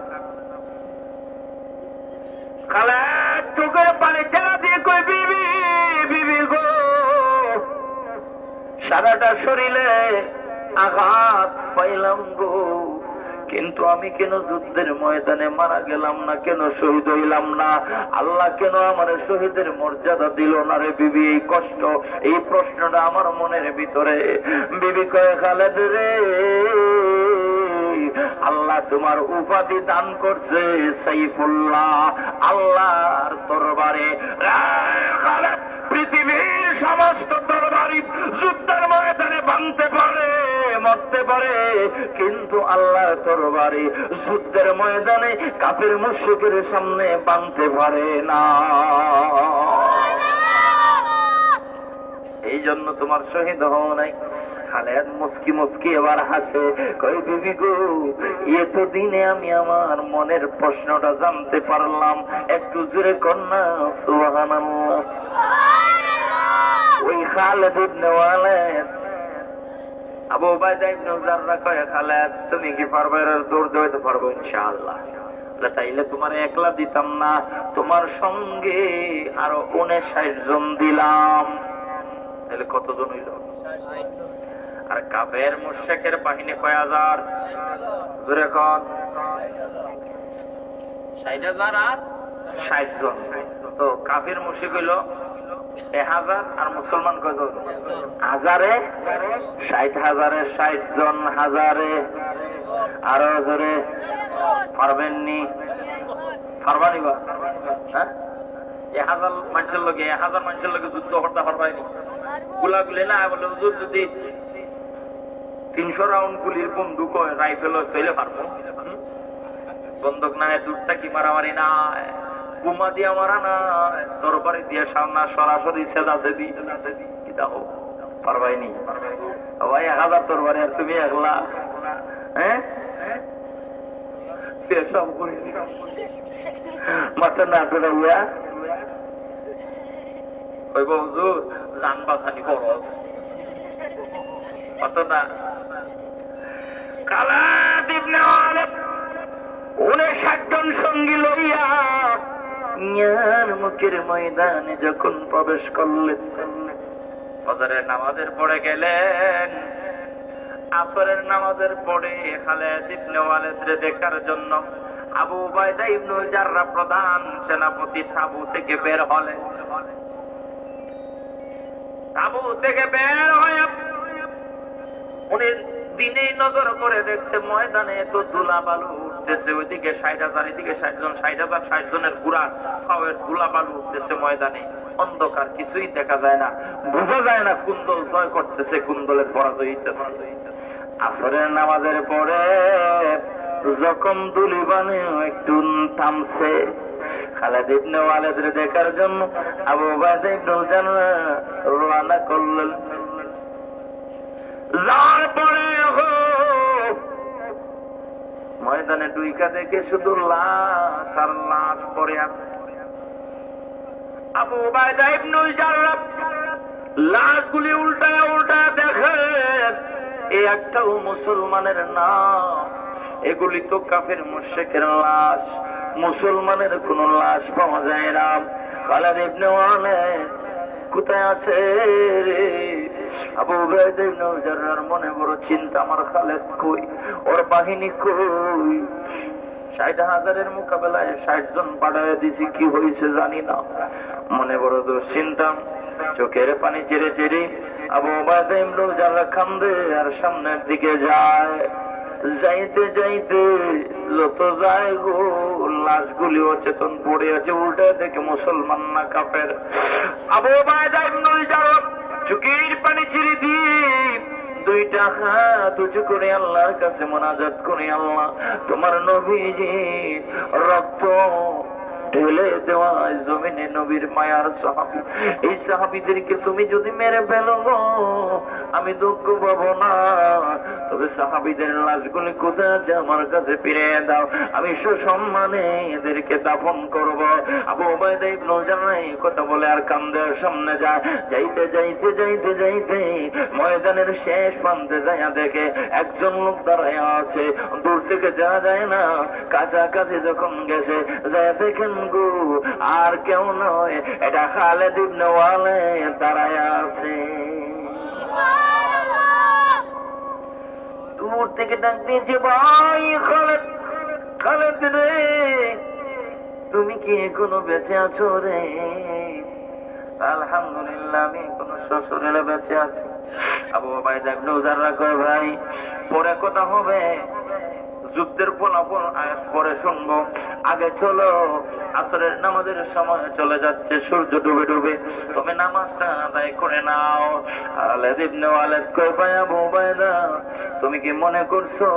খালেদ চোখের পানি ছেড়া দিয়ে কই, বিবি বিবি গো সারাটা শরীরে আঘাত পাইলাম গো, কিন্তু আমি কেন যুদ্ধের ময়দানে মারা গেলাম না, কেন শহীদ হইলাম না? আল্লাহ কেন আমার শহীদের মর্যাদা দিল না রে বিবি? এই কষ্ট, এই প্রশ্নটা আমার মনের ভিতরে। বিবি কয়ে, খালেদ রে আল্লাহ তোমার উপাধি দান করছে সাইফুল্লাহ, আল্লাহর দরবারে। খালেদ পৃথিবীর সমস্ত দরবারি যুদ্ধের ময়দানে ভাঙতে পারে, মরতে পারে, কিন্তু আল্লাহর দরবারে যুদ্ধের ময়দানে কাফের মুশরিকের সামনে ভাঙতে পারে না। এই জন্য তোমার শহীদ হও নাই। খালেদ মুস্কি মুস্কি এবার হাসে, কই বিবি গো এতদিনে আমি আমার মনের প্রশ্নটা জানতে পারলাম, একটু জোরে কন্যা সুবহানাল্লাহ। ওই খালেদ ইবনে ওয়ালিদ আবু উবাইদা ইবনে জাররা কয়, খালেদ তুমি কি পারবে? দৌড় দিতে পারবো ইনশাআল্লাহ। তাইলে তোমার একলা দিতাম না, তোমার সঙ্গে আরো 59 জন দিলাম। তাহলে কতজন হইল? আর কাফের মুশরিকের বাহিনী কয় হাজার? জোরে কোন? 60,000 আর 60 জন। তো কাফের মুশরিক হইল 1000 আর মুসলমান কয়জন? হাজারে 60,000-এ 60 জন, হাজারে আরো জোরে পারবেননি? পারবানি বা? হ্যাঁ 1000 মানুষের লোকে 1000 মানুষের লোকে যুদ্ধ করতে পারবানি? গুলাগুলি না বলে হুজুর যদি 300 রাউন্ড গুলির বন্দুক হয়, রাইফেল হয়, তাইলে পারবো। বন্দুক নাই, দূরটা কি মারামারি নাই, বোমা দিয়া মারা নাই, তরবারি দিয়ে সামনা সরাসরি সেদাসেদি কি দাও পারবাইনি? ভাই 1000 তরবারি আর তুমি একলা? হ্যাঁ পেশাব করে মাথা না ধরাইয়া কইব হুজুর জান বাঁচানি খরচ অত না। খালেদ ইবনে ওয়ালিদ 59 জন সঙ্গী লইয়া ইয়ারমুকের ময়দানে যখন প্রবেশ করলেন, ফজরের নামাজের পরে গেলেন। আসরের নামাজের পরে খালেদ ইবনে ওয়ালিদকে দেখার জন্য আবু উবাইদা ইবনে জাররা প্রধান সেনাপতি তাবু থেকে বের হলেন। তাবু থেকে বের হয়ে উনি দিনেই নজর করে দেখছে ময়দানে এত ধুলা বালু উঠতেছে, ওইদিকে 60,000, এদিকে 60 জন, 60,000 60 জনের গুড়া পাওয়ের ধুলা বালু উঠতেছে ময়দানে। অন্ধকার, কিছুই দেখা যায় না, বোঝা যায় না কোন দল জয় করতেছে, কোন দলের পরাজয় হইতেছে। আসরের নামাজের পরে যখন দুলিবানে একটু থামছে, খালিদ ইবনে ওয়ালিদ দেখার জন্য আবু উবাইদা ইবনে জাররাহ রওনা করলেন। যার পরে ময়দানে দুইকা দেখে শুধু লাশ আর লাশ পড়ে আছে। আবু উবাইদা ইবনে জাররাহ লাশগুলি উল্টায় উল্টায় দেখে এই একটাও মুসলমানের না, এগুলি তো কাফের মুশরিকের লাশ, মুসলমানের কোন লাশ পাওয়া যায় না। খালিদ ইবনে ওয়ালিদ কোথায় আছে রে? আবু উবাইদা ইবনে জাররাহর মনে বড় চিন্তা, আমার খালিদ কই, ওর বাহিনী কই? ৬০,০০০-এর মোকাবেলায় ৬০ জন পাঠায় দিছি, কি হয়েছে জানি না। মনে বড় দুশ্চিন্তা, চোখের পানি চেড়ে চেড়ে আবু উবাইদা ইবনে জাররাহ কান্দে আর সামনের দিকে যায়। যাইতে যাইতে যত যায় গো, লাশগুলি অচেতন পড়ে আছে, উল্টে দেখে মুসলমান না কাফের। আবু উবাইদা ইবনে জাররাহ চোখের পানি ছেড়ে দিয়ে দুইটা হাত উঁচু করে আল্লাহর কাছে মোনাজাত করে, আল্লাহ তোমার নবীজি রক্ত ঢেলে দেওয়া জমিনে নবীর মায়ার সাহাবী, এই সাহাবীদেরকে তুমি যদি মেরে ফেলো আমি দুঃখ পাবো না, তবে সাহাবীদের লাশগুলি কোথায় আছে আমার কাছে ফিরিয়ে দাও, আমি সসম্মানে এদেরকে দাফন করব। আবু উবাইদা ইবনে জাররাহ কথা বলে আর কান্দের সামনে যায়। যাইতে যাইতে যাইতে যাইতে ময়দানের শেষ প্রান্তে যায় দেখে একজন লোক দাঁড়ায় আছে। দূর থেকে যাওয়া যায় না, কাছাকাছি যখন গেছে যায় দেখেন গো, আর কেউ নয়, এটা খালিদ ইবনে ওয়ালিদ দাঁড়ায় আছে। দূর থেকে ডাক দিয়েছে, ভাই খালিদ, খালিদ রে তুমি কি এখনো বেঁচে আছো রে? আলহামদুলিল্লাহ আমি এখনো সশরীরে বেঁচে আছি। আবু উবাইদা ইবনে জাররাহ কয়, ভাই পরে কথা হবে, যুদ্ধের ফলাফল আজ পরে শুনবো, আগে চলো আসরের নামাজের সময় চলে যাচ্ছে, সূর্য ডুবে ডুবে তুমি নামাজটা আদায় করে নাও। খালিদ ইবনে ওয়ালিদ কয়, ভাই আবু উবাইদা তুমি কি মনে করছো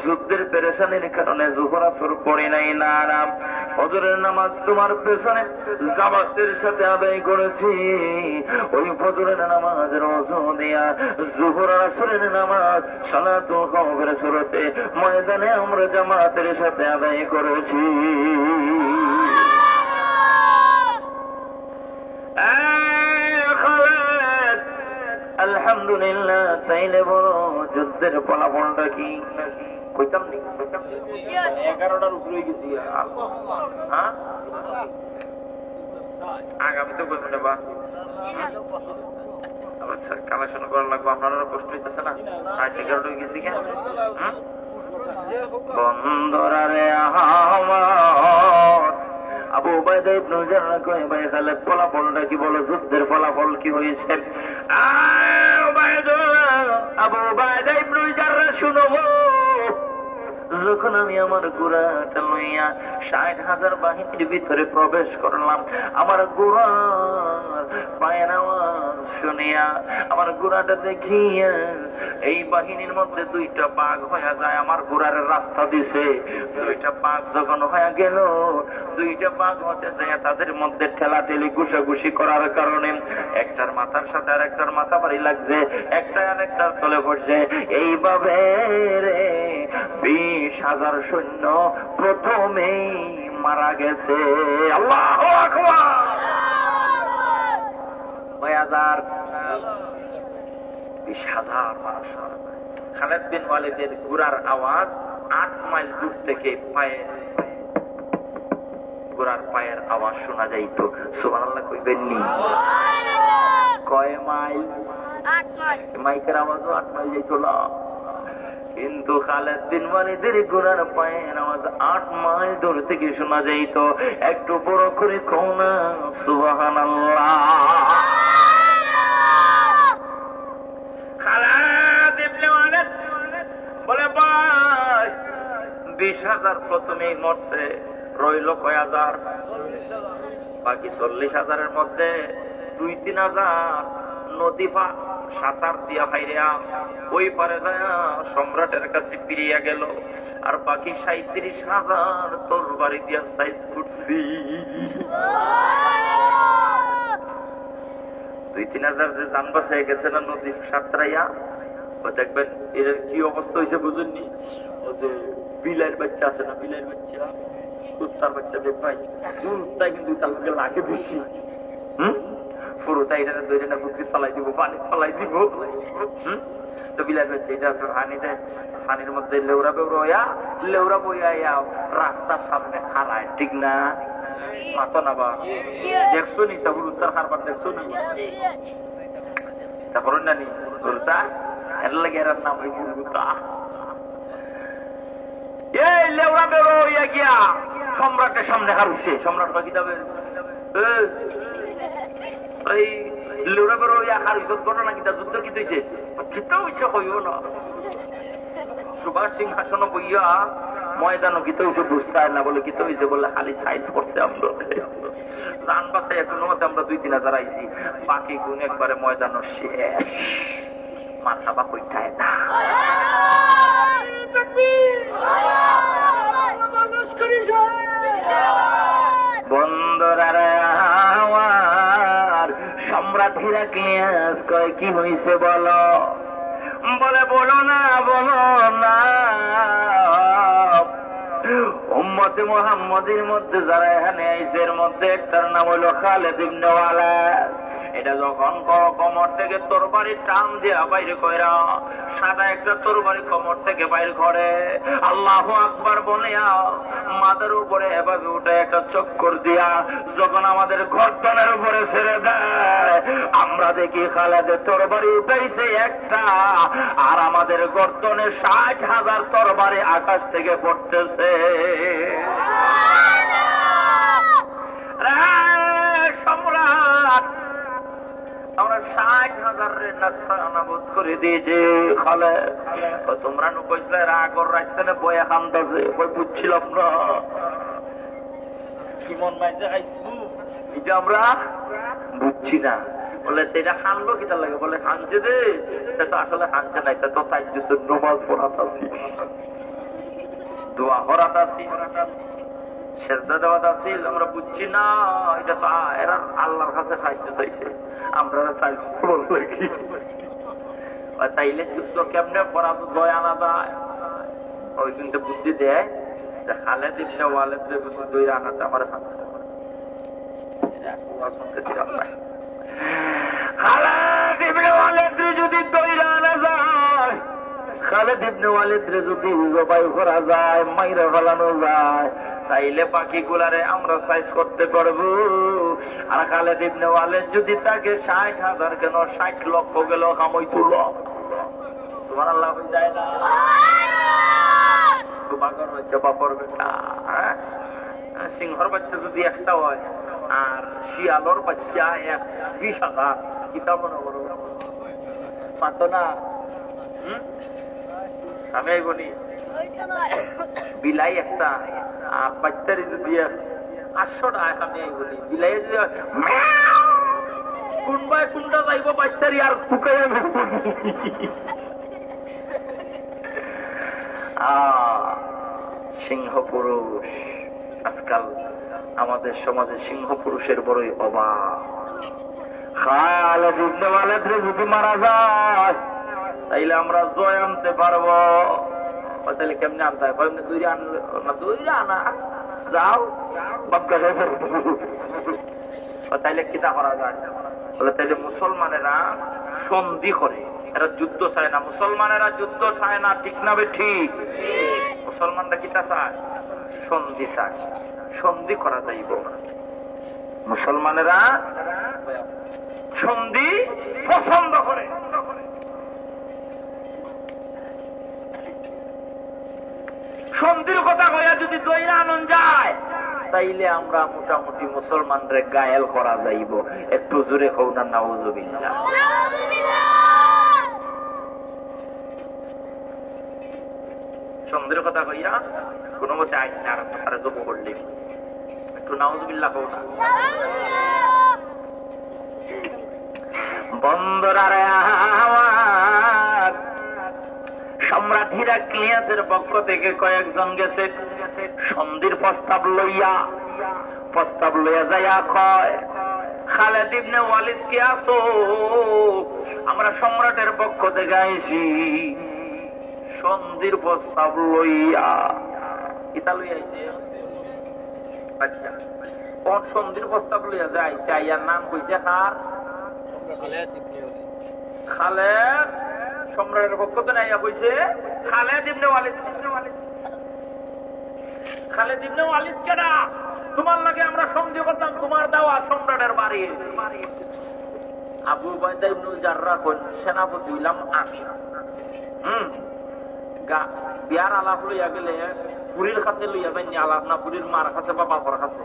যুদ্ধের পেরেশানির কারণে যোহর আসর পড়ি নাই? না না, ফজরের নামাজ তোমার পেছনে জামাতের সাথে আদায় করেছি, ওই ফজরের নামাজের ওযু দিয়া যোহর আর আসরের নামাজ সালাতুল খাওফের সুরতে ময়দানে আমরা জামাতের সাথে আদায় করেছি। আলহামদুলিল্লাহ, তাইলে বড় যুদ্ধের ফলাফলটা কি? কইতাম নি 11টার উপরে গেছি। হ্যাঁ আগামী তো বলবেন বা আবার কালেকশন করা লাগবে, আপনারা কষ্ট হইতেছে না? 11টায় গেছি কেন? বন্ধুরা রে আমার আবু উবাইদা ইবনে জাররাহ কয়, ভাই খালিদ ফলাফলটা কি বলো, যুদ্ধের ফলাফল কি হয়েছে? আবু উবাইদা ইবনে জাররাহ শুনো, যখন আমি আমার ঘোড়াটা লইয়া ৬০,০০০ বাহিনীর ভিতরে প্রবেশ করলাম, আমার ঘোড়ার পায়ের আওয়াজ শুনিয়া, আমার ঘোড়াটা দেখিয়া এই বাহিনীর মধ্যে দুইটা বাঘ হয়ে যায়, আমার ঘোড়ার রাস্তা দিছে। দুইটা বাঘ যখন হয়ে গেল, দুইটা বাঘ হতে যায় তাদের মধ্যে ঠেলাঠেলি ঘুষাঘুষি করার কারণে একটার মাথার সাথে আর একটার মাথা বাড়ি লাগছে, একটা আর একটার তলে পড়ছে। এইভাবে রে ২০,০০০ সৈন্য প্রথমেই মারা গেছে। আল্লাহু আকবার। ২০,০০০ মানুষ। খালিদ বিন ওয়ালিদের ঘোড়ার আওয়াজ ৮ মাইল দূর থেকে ঘোড়ার পায়ের আওয়াজ শোনা যাইত। সুবহানাল্লাহ কইবেন নি? কয় মাইল? ৮ মাইল। মাইকের আওয়াজও ৮ মাইল যাইত না, কিন্তু খালিদ বিন ওয়ালিদের ঘোড়ার পায়ের আওয়াজ ৮ মাইল দূর থেকে শোনা যাইত। একটু বড় করে কও না সুবহানাল্লাহ। খালিদ ইবনে ওয়ালিদ বলে, ভাই ২০,০০০ প্রথমেই মরছে, রইল কয় হাজার? বাকি ৪০,০০০-এর মধ্যে ২-৩ হাজার নদীফা সাঁতার দিয়া ভাইরা ওই পারে যায় সম্রাটের কাছে ফিরিয়া গেল, আর বাকি 37,000 তরবারি দিয়া সাইজ করছি। 2-3,000 যে জান বাঁচাইয়া গেছে না নদী সাঁতরাইয়া, দেখবেন এর কি অবস্থা হয়েছে বুঝুননি? ও যে বিলাইয়ের বাচ্চা আছে না, বিলাইয়ের বাচ্চা, কুত্তার বাচ্চা দেখবাই, তাই কিন্তু তার লোকে লাগে বেশি। পুরোটাই এটা ধরে না পুকুরে ফেলাই দিব, পানি ফেলাই দিব। তো বিলাইয়ের বাচ্চা এটা পানিতে, পানির মধ্যে লেউরা বইয়া রাস্তার সামনে খাড়ায়, ঠিক না? মাতো না বা দেখছো নি তা হুরুতার খারবার দেখছো নি? তারপর না নি হুরুতা এর লাগে এর নাম ওই হুরুতা। এই লেউরা বেরো হইয়া গিয়া সম্রাটের সামনে হারুছে। সম্রাট বাকি যাবে এই লেউরা বেরো হইয়া হারুছে, ঘটনা কিতা, যুদ্ধ কি হইছে? কিতা হইছে কইও না। সুভাষ সিংহাসন বইয়া ময়দানও কিতা হইছে বুঝতে না, বলে কিতা হইছে, বলে খালি সাইজ করছে আমরা জান বাসায় এখনো মধ্যে আমরা 2-3,000 আইছি, বাকি গুণ একবারে ময়দানও শেষ। মাথাবা কইতায় না। বন্ধুরা সম্রাট হিরাক্লিয়াস কয় কি হইছে বলো? বলে বলো না উম্মতে মুহাম্মাদের মধ্যে যারা এখানে আইছে এর মধ্যে একটার নাম হলো খালিদ ইবনে ওয়ালিদ। এটা যখন কোমর থেকে তরবারি টান দিয়া বাইরে কইরা সাদা একটা তরবারি কোমর থেকে বাইরে করে আল্লাহু আকবার বলিয়া মাথার উপরে এভাবে উঠে একটা চক্কর দিয়া যখন আমাদের গর্দনের উপরে ছেড়ে দেয়, আমরা দেখি খালিদের তরবারি উঠাইছে একটা, আর আমাদের গর্দনে 60,000 তরবারি আকাশ থেকে পড়তেছে। সম্রাট আমরা 60,000 নাস্তা আনাবোধ করে দিয়েছে। খালে তোমরা নুকইছিলে রাগর রাখতে বয়া খান্দাছে, ওই বুঝছিলাম না কি মন মাইছে খাইছু, এটা আমরা বুঝছি না। বলে এটা খানলো কিটা লাগে? বলে খানছে দে, এটা তো আসলে খানছে না, এটা তো তাই নমাজ পড়াত আছি, দোয়া করাত আছি, সেজদা দেওয়াত আছি, আমরা বুঝছি না। এটা তো এরা আল্লাহর কাছে খাইতে চাইছে, আমরা চাইছি বললে কি? তাইলে যুদ্ধ কেমনে করা জয় আনা যায়? ওই কিন্তু বুদ্ধি দেয় যে খালিদ ইবনে ওয়ালিদ দুই আনাতে আমার খালিদ ইবনে ওয়ালিদ যদি দইরা আনা যায়, খালিদ ইবনে ওয়ালিদ যদি জবাই করা যায়, মাইরা ফেলানো যায়, তাইলে বাকি গুলারে আমরা সাইজ করতে পারবো। আর খালিদ ইবনে ওয়ালিদ যদি তাকে 60,000 কেন 60 লক্ষ গেল কামই তুল, সুবহানাল্লাহ হয়ে যায় না? বাপর বেটা সিংহর বাচ্চা যদি একটা হয় আর শিয়ালর বাচ্চা 20,000, কিতা মনে করো? পাতো না? আমি বলি বিলাই একটা আর বাচ্চারি যদি 800 টাকা, আমি বলি বিলাই যদি কোনবাই কোনটা যাইব বাচ্চারি আর ফুকে সিংহ পুরুষ। আজকাল আমাদের সমাজে সিংহ পুরুষের বড়ই অভাব। খালিদ ইবনে ওয়ালিদ যদি মারা যায় তাইলে আমরা জয় আনতে পারবো। তাহলে কেমনে আনতে হয়? এমনি দূরে আনলে না, দূরে আনা যাও তাইলে কিতা করা যায়? বলে তাইলে মুসলমানেরা সন্ধি করে, এরা যুদ্ধ চায় না। মুসলমানেরা যুদ্ধ চায় না, ঠিক না বে ঠিক? মুসলমানরা কিতা চায়? সন্ধি চায়। সন্ধি করা যাইব, মুসলমানেরা সন্ধি পছন্দ করে। সন্ধির কথা কইয়া যদি দইরা আনন্দ যায় তাইলে আমরা মোটামুটি মুসলমানরে গায়েল করা যাইব। একটু জোরে কও না নাউজুবিল্লাহ। সন্ধির কথা কইয়া কোন মতে আইন আর জব করলি, একটু নাউজুবিল্লাহ কও না। বন্দরারে আমার সম্রাট হিরাক্লিয়াসের পক্ষ থেকে কয়েকজন গেছে সন্ধির প্রস্তাব লইয়া যাইয়া কয়, খালেদ ইবনে ওয়ালিদ কে আসো, আমরা সম্রাটের পক্ষ থেকে আইছি সন্ধির প্রস্তাব লইয়া। ইতা লইয়া আইছে, আচ্ছা কোন সন্ধির প্রস্তাব লইয়া যে আইছে, আইয়ার নাম কইছে কার? খালেদ। সম্রাটের পক্ষ থেকে আইয়া কইছে খালেদ ইবনে ওয়ালিদ। খালেদ ইবনে ওয়ালিদ কেডা? তোমার লাগে আমরা সন্ধি করতাম, তোমার দেওয়া সম্রাটের বাড়ি। আবু উবাইদা ইবনে জাররাহ কোন সেনাপতি হইলাম আমি। বিয়ার আলাপ লইয়া গেলে পুরীর কাছে লইয়া যাইনি আলাপ না, পুরীর মার কাছে বা বাবার কাছে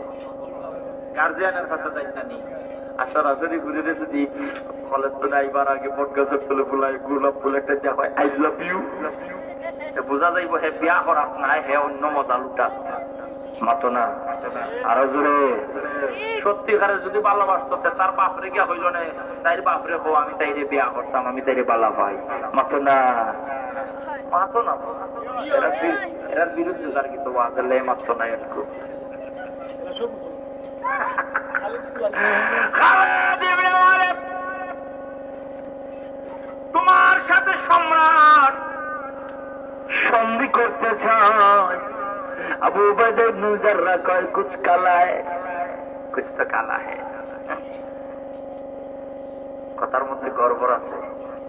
গার্জিয়ানের কাছে যাই না নি। আর সরাসরি ঘুরে যদি কলেজ তো যাইবার আগে বট গাছের ফুলে ফুলাই গোলাপ ফুল একটা দেওয়া হয় আই লাভ ইউ, বোঝা যাইব হে বিয়া করাত নাই, হে অন্য মজা লুটা মাতো না। আরো জোরে সত্যিকারে যদি ভালোবাসত তার বাপরে গিয়া হইল না, তাই বাপরে হো আমি তাইরে বিয়া করতাম, আমি তাইরে বালা ভাই মাতো না। মাতো না এর বিরুদ্ধে তার কিন্তু ওয়াজলে মাতো না। একটু তোমার সাথে সম্রাট সন্ধি করতে চায়। আবু উবাইদা ইবনে জাররাহ কয় কুছ কালা है, कुछ तो काला है। কথার মধ্যে গর্বর আছে।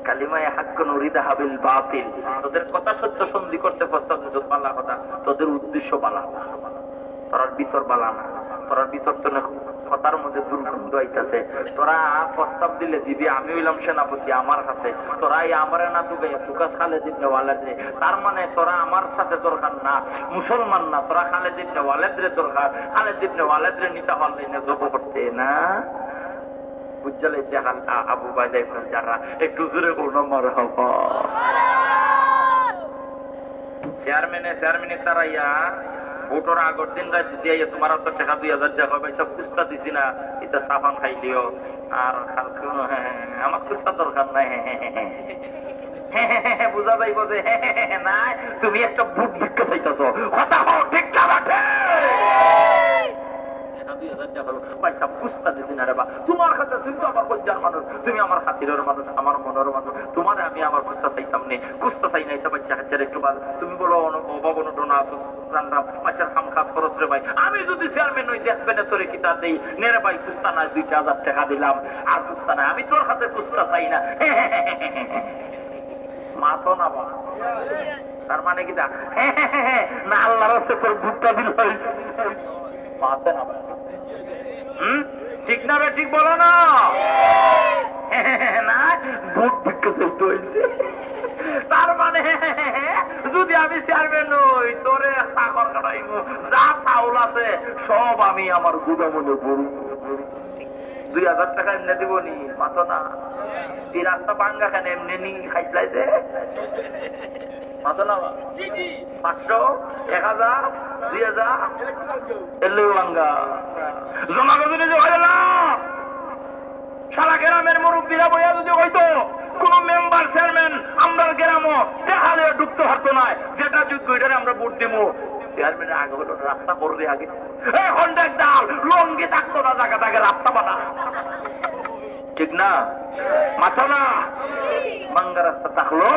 কালিমায়ে হাক্ক নুরিদা হাবিল বাতিল, তোদের কথা সত্য সন্ধি করতে প্রস্তাব দিছ, বালা কথা, তোদের উদ্দেশ্য বালা না, তোর ভিতর বালা না, তোর ভিতর তো কথার মধ্যে দুর্গন্ধ আইতাছে। তোরা প্রস্তাব দিলে দিবি, আমি হইলাম সেনাপতি আমার কাছে, তোরা আমারে না তুকে তুকাস খালেদ ইবনে ওয়ালিদ রে, তার মানে তোরা আমার সাথে দরকার না, মুসলমান না, তোরা খালেদ ইবনে ওয়ালিদ রে দরকার। খালেদ ইবনে ওয়ালিদ রে নিতে পারলে না জব করতে না। বুঝালাইছে আবু উবাইদা ইবনে জাররাহ। একটু জোরে বলো মারহাবা। চেয়ারম্যানে তারাইয়া ভোটর আগর দিন রাত দিয়ে তোমার তো টাকা 2000 টাকা পয়সা কুস্তা দিছি না, এটা সাবান খাইলিও আর আমার কুস্তা দরকার নাই। বুঝা যাইব যে না তুমি একটা বুট ভিক্ষা চাইতেছ, কথা হও ঠিক না বাটে। পয়সা কুস্তা দিছি না রে বা, তোমার কাছে তুমি তো আমার কল্যাণ মানুষ, তুমি আমার খাতিরের মানুষ, আমার মনের মানুষ, তোমার আমি আমার কুস্তা চাইতাম নেই, কুস্তা চাই নাই তো বাচ্চা কাচ্চার একটু বাদ। তুমি বলো অভাব অনটনা জানলাম মাসের খাম খাস খরচ রে ভাই, আমি যদি চেয়ারম্যান হই দেখবে না তোরে কিতা দেই নে রে ভাই, কুস্তা না 2000 টাকা দিলাম আর কুস্তা না, আমি তোর কাছে কুস্তা চাই না। মাথো না বা, তার মানে কি না আল্লাহর রাস্তে তোর বুকটা দিল মাথে না। ঠিক না রে, ঠিক বলো না, না ভোট ভিক্ষা চাইতে হয়েছে। তার মানে যদি আমি চেয়ারম্যান হই তোরে চাকর কাটাইব, যা চাউল আছে সব আমি আমার গুদামনে ভরু। 2000 টাকা এমনি দিব নি মাতো না, এই রাস্তা ভাঙ্গা খান এমনি নি খাইলাই দে মাতো না। 500 1000 2000 এলে ভাঙ্গা জমা গজনে যে হয় না। সারা গ্রামের মুরব্বীরা বইয়া যদি হইতো কোন মেম্বার চেয়ারম্যান আমরা গ্রামও দেখালে ঢুকতে পারতো না, যেটা যুদ্ধ এটারে আমরা ভোট দিব। চেয়ারম্যানের আগে হলো রাস্তা করবে, আগে এখন দেখ ডাল লঙ্গি থাকতো না, জায়গা জায়গা রাস্তা বানা, ঠিক না মাথা না। ভাঙ্গা রাস্তা থাকলো,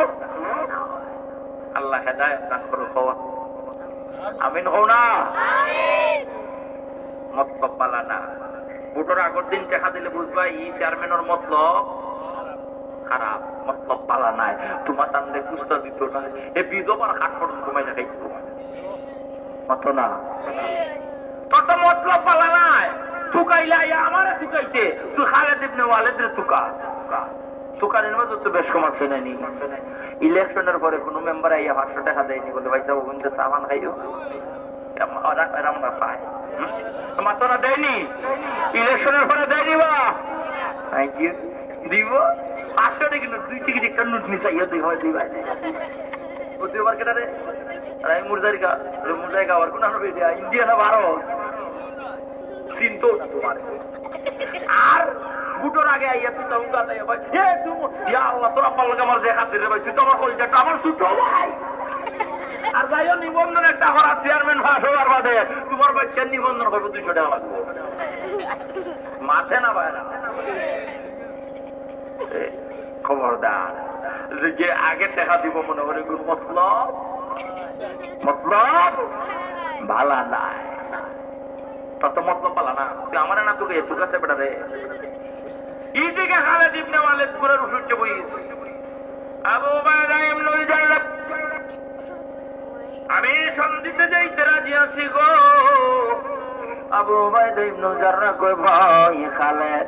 আল্লাহ হেদায়েত দান করো, হওয়া আমিন হও না। মতলব বালা না, ভোটের আগের দিন টাকা দিলে বুঝবা এই চেয়ারম্যানের মতলব খারাপ, মতলব বালা নাই। তোমার তান্ডে কুস্তা দিত না, এ বিধবার হাট ফটন কমাই দেখাই মত না, তোর তো মতলব বালা নাই। থুকাইলে আমারে থুকাইতে, তুই খালেদ ইবনে ওয়ালিদ রে থুকা সুকারের মধ্যে তো বেশ কম আছে নানি। ইলেকশনের পরে কোন মেম্বার আইয়া 500 টাকা দেয়নি, বলে ভাই সাহেব ওখানে সামান খাইও তোমার তোরা দেয়নি, ইলেকশনের পরে দেয়নি বা দিব 500 টাকা নোট, 2 টিকিট একটা নোট নিচে দিই হয় দিই ভাই বুঝতে কেটারে আমি মুরজারিকা মুরজারিকা আর কোন ইন্ডিয়া না ভারত চিন্তা না তোমার। আর বুটোর আগে আইয়া তুই তখন কথা ভাই এ তুমি ইয়া আল্লাহ তোরা পাল্লাকে আমার দেখা দিলে ভাই তুই তো আমার কলজাটা আমার ছোট ভাই আর যাইও নিবন্ধন একটা করা চেয়ারম্যান হওয়ার বাদে তোমার বাচ্চার নিবন্ধন করবো 200 টাকা লাগবে মাথে না ভাই না খবরদার যে আগে টাকা দিব মনে করে মতলব মতলব ভালা নাই তত মতলব ভালা না তুই আমার না তোকে এটুক আছে বেটা রে ইদিকে খালেদ ইবনে ওয়ালিদ পুরো রুসুচ্ছে বইস আবু উবাইদা ইবনে জাররাহ আমি সন্ধিতে যাইতে রাজি আছি গো আবু উবাইদা ইবনে জাররাহ কই ভাই খালেদ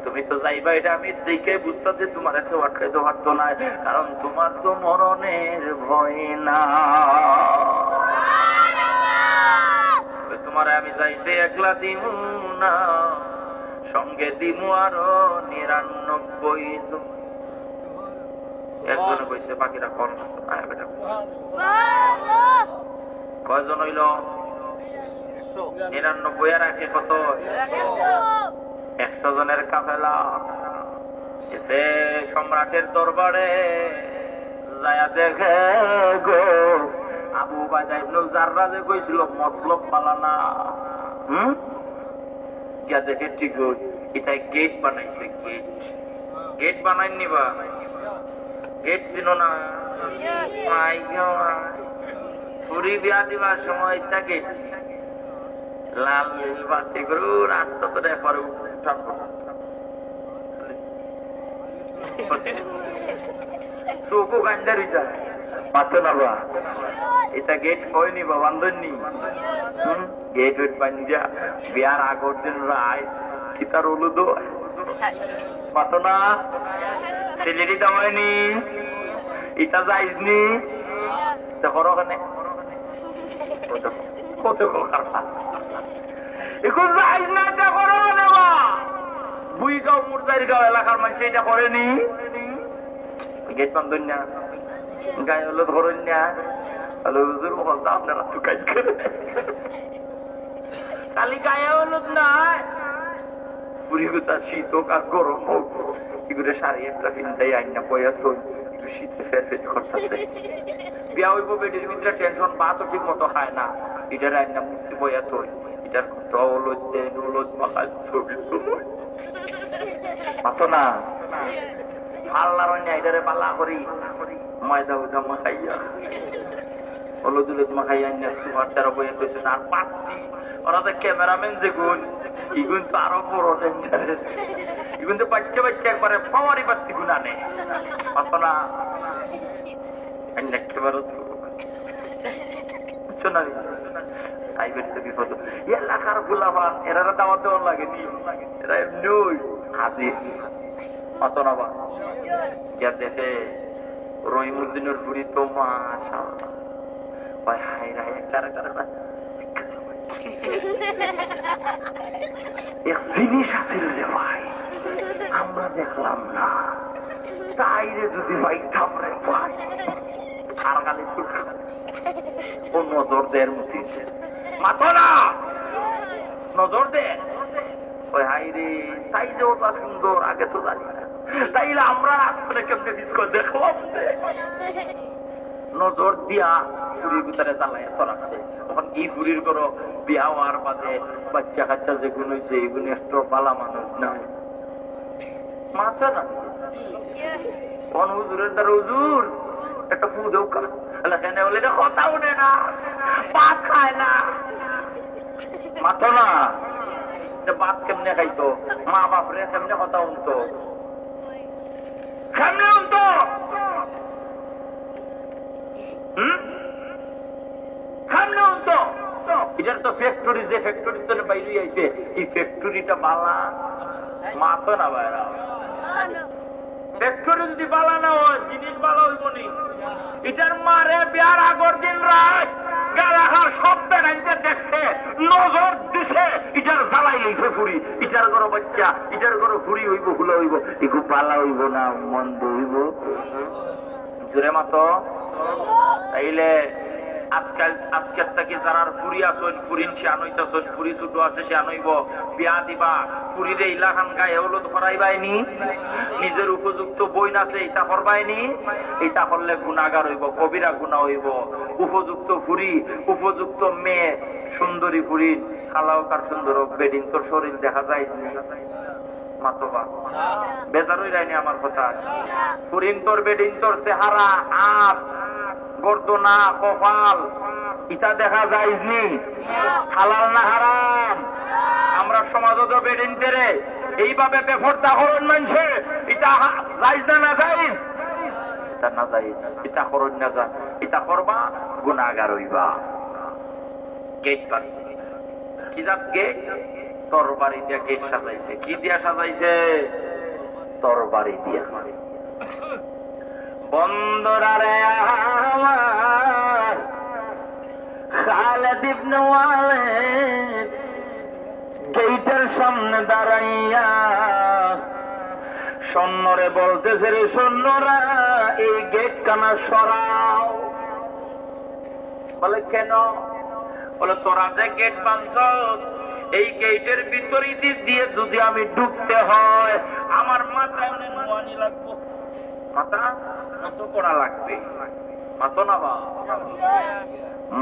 তুমি তো যাইবা এটা আমি দেখে বুঝতেছি তোমার এত আটকাইতে পারতো না কারণ তোমার তো মরণের ভয় না তোমার আমি যাইতে একলা দিমু না সঙ্গে দিমু আরো 99 জন একজনে কইছে বাকিরা কোন বেটা কয়জন হইল 99 আর আগে কত 100 জনের কাফেলা এসে সম্রাটের দরবারে যায়া দেখে গো আবু উবাইদা ইবনে জাররাহ যে কইছিল মতলব পালানা গিয়া দেখে ঠিক এটা গেট বানাইছে গেট বানাইনি বা গেট ছিল না পুরি বিয়া দিবার সময় থাকে লাল বাতি গরু রাস্তা করে পরে চোখও গান্ডার হয়ে যায় পাতো না বা এটা গেট হয়নি বা বান্ধবনি গেট ওয়েট বান্ধা বিয়ার আগর দিন রায় কিতার হলুদ পাতো না ছেলেটি দেওয়ায়নি এটা যাইনি দেখো ওখানে কত খারাপ এখন যাইস না এটা করো না বা বুইগাঁও মুরদারিগাঁও এলাকার মানুষ এটা করেনি গেট বান্ধন না গায়ে হলো ধরেন না আপনারা চুকাই খালি গায়ে হলুদ নাই পুরি গোটা শীত হোক আর গরম হোক এগুলো শাড়ি একটা কিনতেই আইন না পয়া তো একটু শীতে ফেরফের করতেছে বিয়া হইব বেডির ভিতরে টেনশন ভাতও ঠিক মতো খায় না এটার আইন না মুক্তি বয়া তো এটার হলুদ দেন হলুদ মাখার ছবি পাতো না পাল্লার এটারে পাল্লা করি ময়দা উদা মাখাইয়া হলুদ উলুদ মাখাইয়া সুপার তেরো বইয়ে কইছে আর পাত্তি ওরা তো ক্যামেরাম্যান যে গুণ কি গুণ তো আরো বড় ডেঞ্জারাস এগুন তো বাচ্চা বাচ্চা একবারে পাওয়ারি পাত্তি গুণ আনে পাতো না একেবারে বুঝছো না তাই বেরতে বিপদ এলাকার গোলাপান এরা দাওয়াত দেওয়ার লাগেনি এরা এমনি হাজির পাতো না বা দেখে রহিমউদ্দিনের বুড়ি তো মাশাআল্লাহ ভাই হাই রাই কারা কারা এক জিনিস আছিল রে ভাই আমরা দেখলাম না তাই রে যদি ভাই থামরে ভাই আর গালি ও নজর দেয় মতি মাতো না নজর দে ওই হাই রে তাই যে ওটা সুন্দর আগে তো জানি না তাইলে আমরা আসলে কেমনে বিস্ক দেখলাম নজর দিয়া ফুরির ভিতরে জ্বালাইয়া চলাচ্ছে তখন এই ফুরির করো বিয়া হওয়ার বাদে বাচ্চা কাচ্চা যেগুলো হয়েছে এগুলো একটু পালা মানুষ নাই মাথা না কোন হুজুরের দ্বারা হুজুর একটা ফু দেও কা এখানে বলে কথা উঠে না ভাত খায় না মাথা না ভাত কেমনে খাইতো মা বাপরে কেমনে কথা উঠতো কেমনে উঠতো কেমনে উঠতো এটার তো ফ্যাক্টরি যে ফ্যাক্টরি তো বাইরে আইছে এই ফ্যাক্টরিটা বালা মাথা না বাইরা ফ্যাক্টরি যদি বালা না হয় জিনিস বালা হইব নি এটার মারে বিয়ার আগর দিন রাত গালাহার সব বেড়াইতে দেখছে নজর দিছে এটার জ্বালাই লইছে ফুরি এটার ঘর বাচ্চা এটার ঘর ফুরি হইব হুলা হইব একটু পালা হইব না মন্দ হইব জোরে মাতো তাইলে আজকের থেকে যারা ফুরি আসন ফুরিন সে আনইতাছন, ফুরি ছোট আছে সে আনইব, বিয়া দিবা ফুরিরে ইলাখান গায়ে হলুদ করাইবাইনি, নিজের উপযুক্ত বই নাচে এটা করবাইনি, এটা করলে গুণাগার হইব, কবিরা গুণা হইব। উপযুক্ত ফুরি, উপযুক্ত মেয়ে, সুন্দরী ফুরি খালাও কার সুন্দর হোক, বেডিং তোর শরীর দেখা যায় মাতবা বেজার হই যায়নি আমার কথা। ফুরিন তোর বেডিং তোর চেহারা, হাত, গর্দনা, কপাল ইটা দেখা যায়নি, হালাল না হারাম? আমরা সমাজত বেডিং তেরে এইভাবে বেফরদা করুন মানুষে, এটা যাইজ না যাইজ? এটা না যাইজ, এটা করুন না যা, এটা করবা গুনাহগার হইবা। গেট পাচ্ছে কি জাত গেট? তরবারি দিয়া গেট সাজাইছে। কি দিয়া সাজাইছে? তরবারি দিয়া। বন্দরারে আমার খালেদ ইবনে ওয়ালিদ গেটের সামনে দাঁড়াইয়া সৈন্যরে বলতেছে, রে সৈন্যরা এই গেট কানা সরাও। বলে কেন? বলে তোরা যে গেট বাঁধছস, এই গেটের ভিতরে দিয়ে যদি আমি ঢুকতে হয় আমার মাথা এমনি নোয়ানি লাগবো, মাথা নত করা লাগবে। মাথা না বা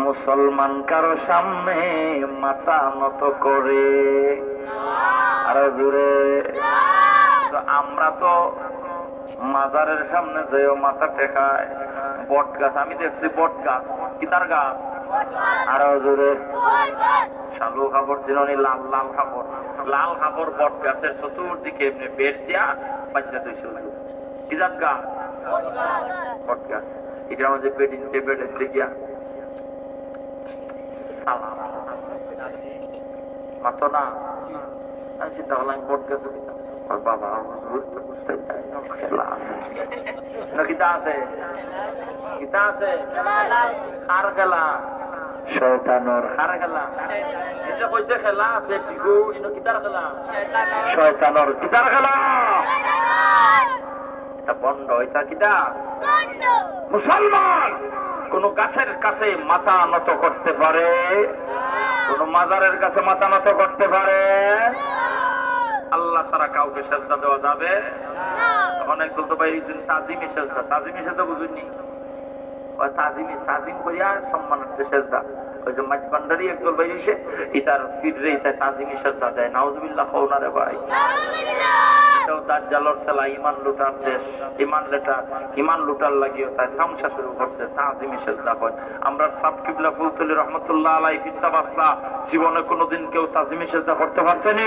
মুসলমান কারো সামনে মাথা নত করে আর জুড়ে? আমরা তো মাজারের সামনে যেও মাথা টেকায়। বট গাছ আমি দেখছি, বট গাছ কিতার গাছ আরো জোরে শালু খাবর চিনি, লাল লাল খাবর, লাল খাবর বট গাছের চতুর্দিকে এমনি বের দিয়া বাচ্চা তৈরি কি জাত গাছ? বট গাছ। এটা আমাদের বেডিং টেবিলের দিকিয়া সালাম মাতো না। আমি চিন্তা করলাম বট গাছ বাবা বুঝতে খেলা আছে না, কিতা আছে? কিতা আছে? কার খেলা? শয়তানোর। কার খেলা? এটা কইছে খেলা আছে ঠিকও, ইনো কিতার খেলা? শয়তানোর। কিতার খেলা? এটা বন্ধ। এটা কিতা? মুসলমান কোন গাছের কাছে মাথা নত করতে পারে? কোন মাজারের কাছে মাথা নত করতে পারে? আল্লাহ ছাড়া কাউকে সেজদা দেওয়া যাবে? অনেক দল তো ভাই তাজিমি সেজদা, তাজিমি সেজদা বুঝুননি? তাজিম করিয়া সম্মানার্থে সেজদা। ওই যে মাছ ভান্ডারি একদল বাইরেছে, ইতার ফিরে ইতা তাজিমি সেজদা দেয়। নাউজুবিল্লাহ হও রে ভাই। এটাও দাজ্জালের ছেলা, ইমান লুটার দেশ, ইমান লুটার লাগিও তাই তামসা শুরু করছে, তাজিমি সেজদা হয়। আমরা সাব কিবলা ফুলতলি রহমতুল্লাহ আলাইহি ফিসাব আসলা জীবনে কোনোদিন কেউ তাজিমি সেজদা করতে পারছেনি?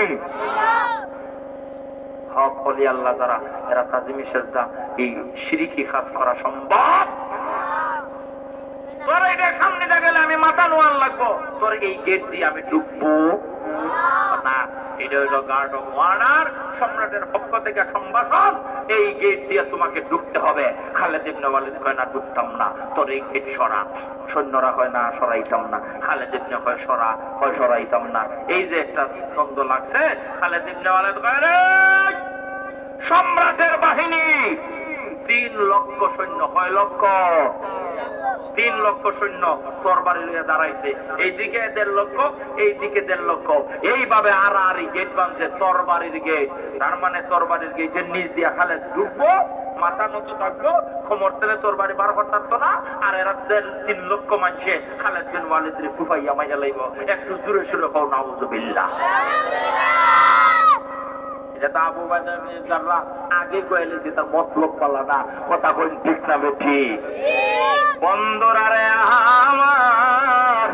হক ওলি আল্লাহ যারা, এরা তাজিমি সেজদা এই শিরকি কাজ করা সম্ভব? তোর এটা সামনে গেলে আমি মাথা নোয়ান লাগবো, তোর এই গেট দিয়ে আমি ঢুকবো না। এটা হইলো গার্ড অফ অনার, সম্রাটের পক্ষ থেকে সম্ভাষণ। এই গেট দিয়ে তোমাকে ঢুকতে হবে। খালেদ ইবনে ওয়ালিদ কয় না ঢুকতাম না, তোর এই গেট সরা। সৈন্যরা হয় না সরাইতাম না, খালেদ ইবনে কয় সরা, হয় সরাইতাম না। এই যে একটা দ্বন্দ্ব লাগছে, খালেদ ইবনে ওয়ালিদ কয় রে সম্রাটের বাহিনী 3 লক্ষ সৈন্য, কয় লক্ষ? 3 লক্ষ সৈন্য তরবারি নিয়ে দাঁড়াইছে। এইদিকে 1.5 লক্ষ, এইদিকে 1.5 লক্ষ। এইভাবে আড়াআড়ি গেট বাঁধছে, তরবারির গেট। তার মানে তরবারির গেটের নিচ দিয়ে খালেদ ঢুকবো, মাথা নত থাকবো, কোমর তেলে তরবারি বার করতে পারতো না। আর এরা 3 লক্ষ মানুষে খালেদ বিন ওয়ালিদের কুফাইয়া মাইয়া লাইব। একটু জোরে সুরে কও নাউজুবিল্লাহ। এটা আবু বাকর যারা আগে কইলেছে তার মতলব পালা না, কথা কই ঠিক না বেঠি? বন্দরারে আমার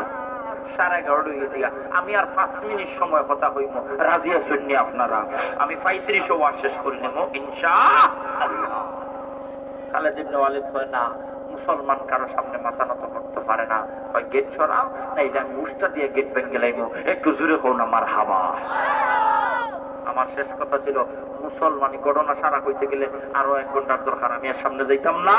11:30 হয়ে গেছে। আমি আর 5 মিনিট সময় কথা কইব, রাজি আছেন নি আপনারা? আমি 35 ওয়ার শেষ করে নেব ইনশাআল্লাহ। খালেদ ইবনে ওয়ালিদ কয় না, মুসলমান কারো সামনে মাথা নত করতে পারে না। হয় গেট সরাও, নাইলে আমি উষ্টা দিয়ে গেট ভেঙে লাইব। একটু জোরে কও না মারহাবা। আমার শেষ কথা ছিল, মুসলমানি ঘটনা সারা কইতে গেলে আরো 1 ঘন্টার দরকার, আমি এর সামনে যাইতাম না।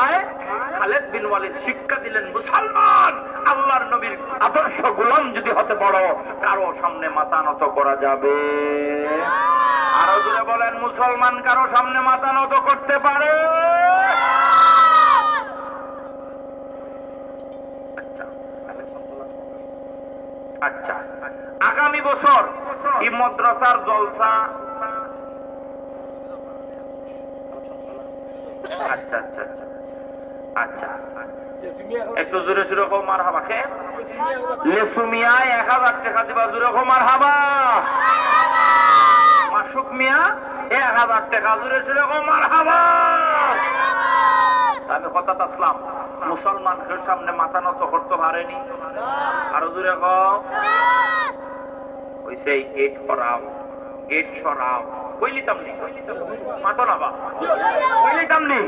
খালেদ বিন ওয়ালিদ শিক্ষা দিলেন, মুসলমান আল্লাহর নবীর আদর্শ গোলাম যদি হতে পারো, কারো সামনে মাথা নত করা যাবে? আরো জোরে বলেন, মুসলমান কারো সামনে মাথা নত করতে পারে? আচ্ছা, বছর এই মাদ্রাসার জলসা। আচ্ছা আচ্ছা আচ্ছা আচ্ছা, একটু জোরে সুরে কো মারহাবা। কে লেসু মিয়া 1000 টাকা দিবা, জোরে কো মারহাবা। মাসুক মিয়া 1000 টাকা, জোরে সুরে কো মারহাবা। আমি কথা আসলাম, মুসলমানদের সামনে মাথা নত করতে পারেনি। আরো জোরে কো হইছে। গেট করাও, গেট সরাও, কইলিতাম নি মাথা নাবা, কইলিতাম নি।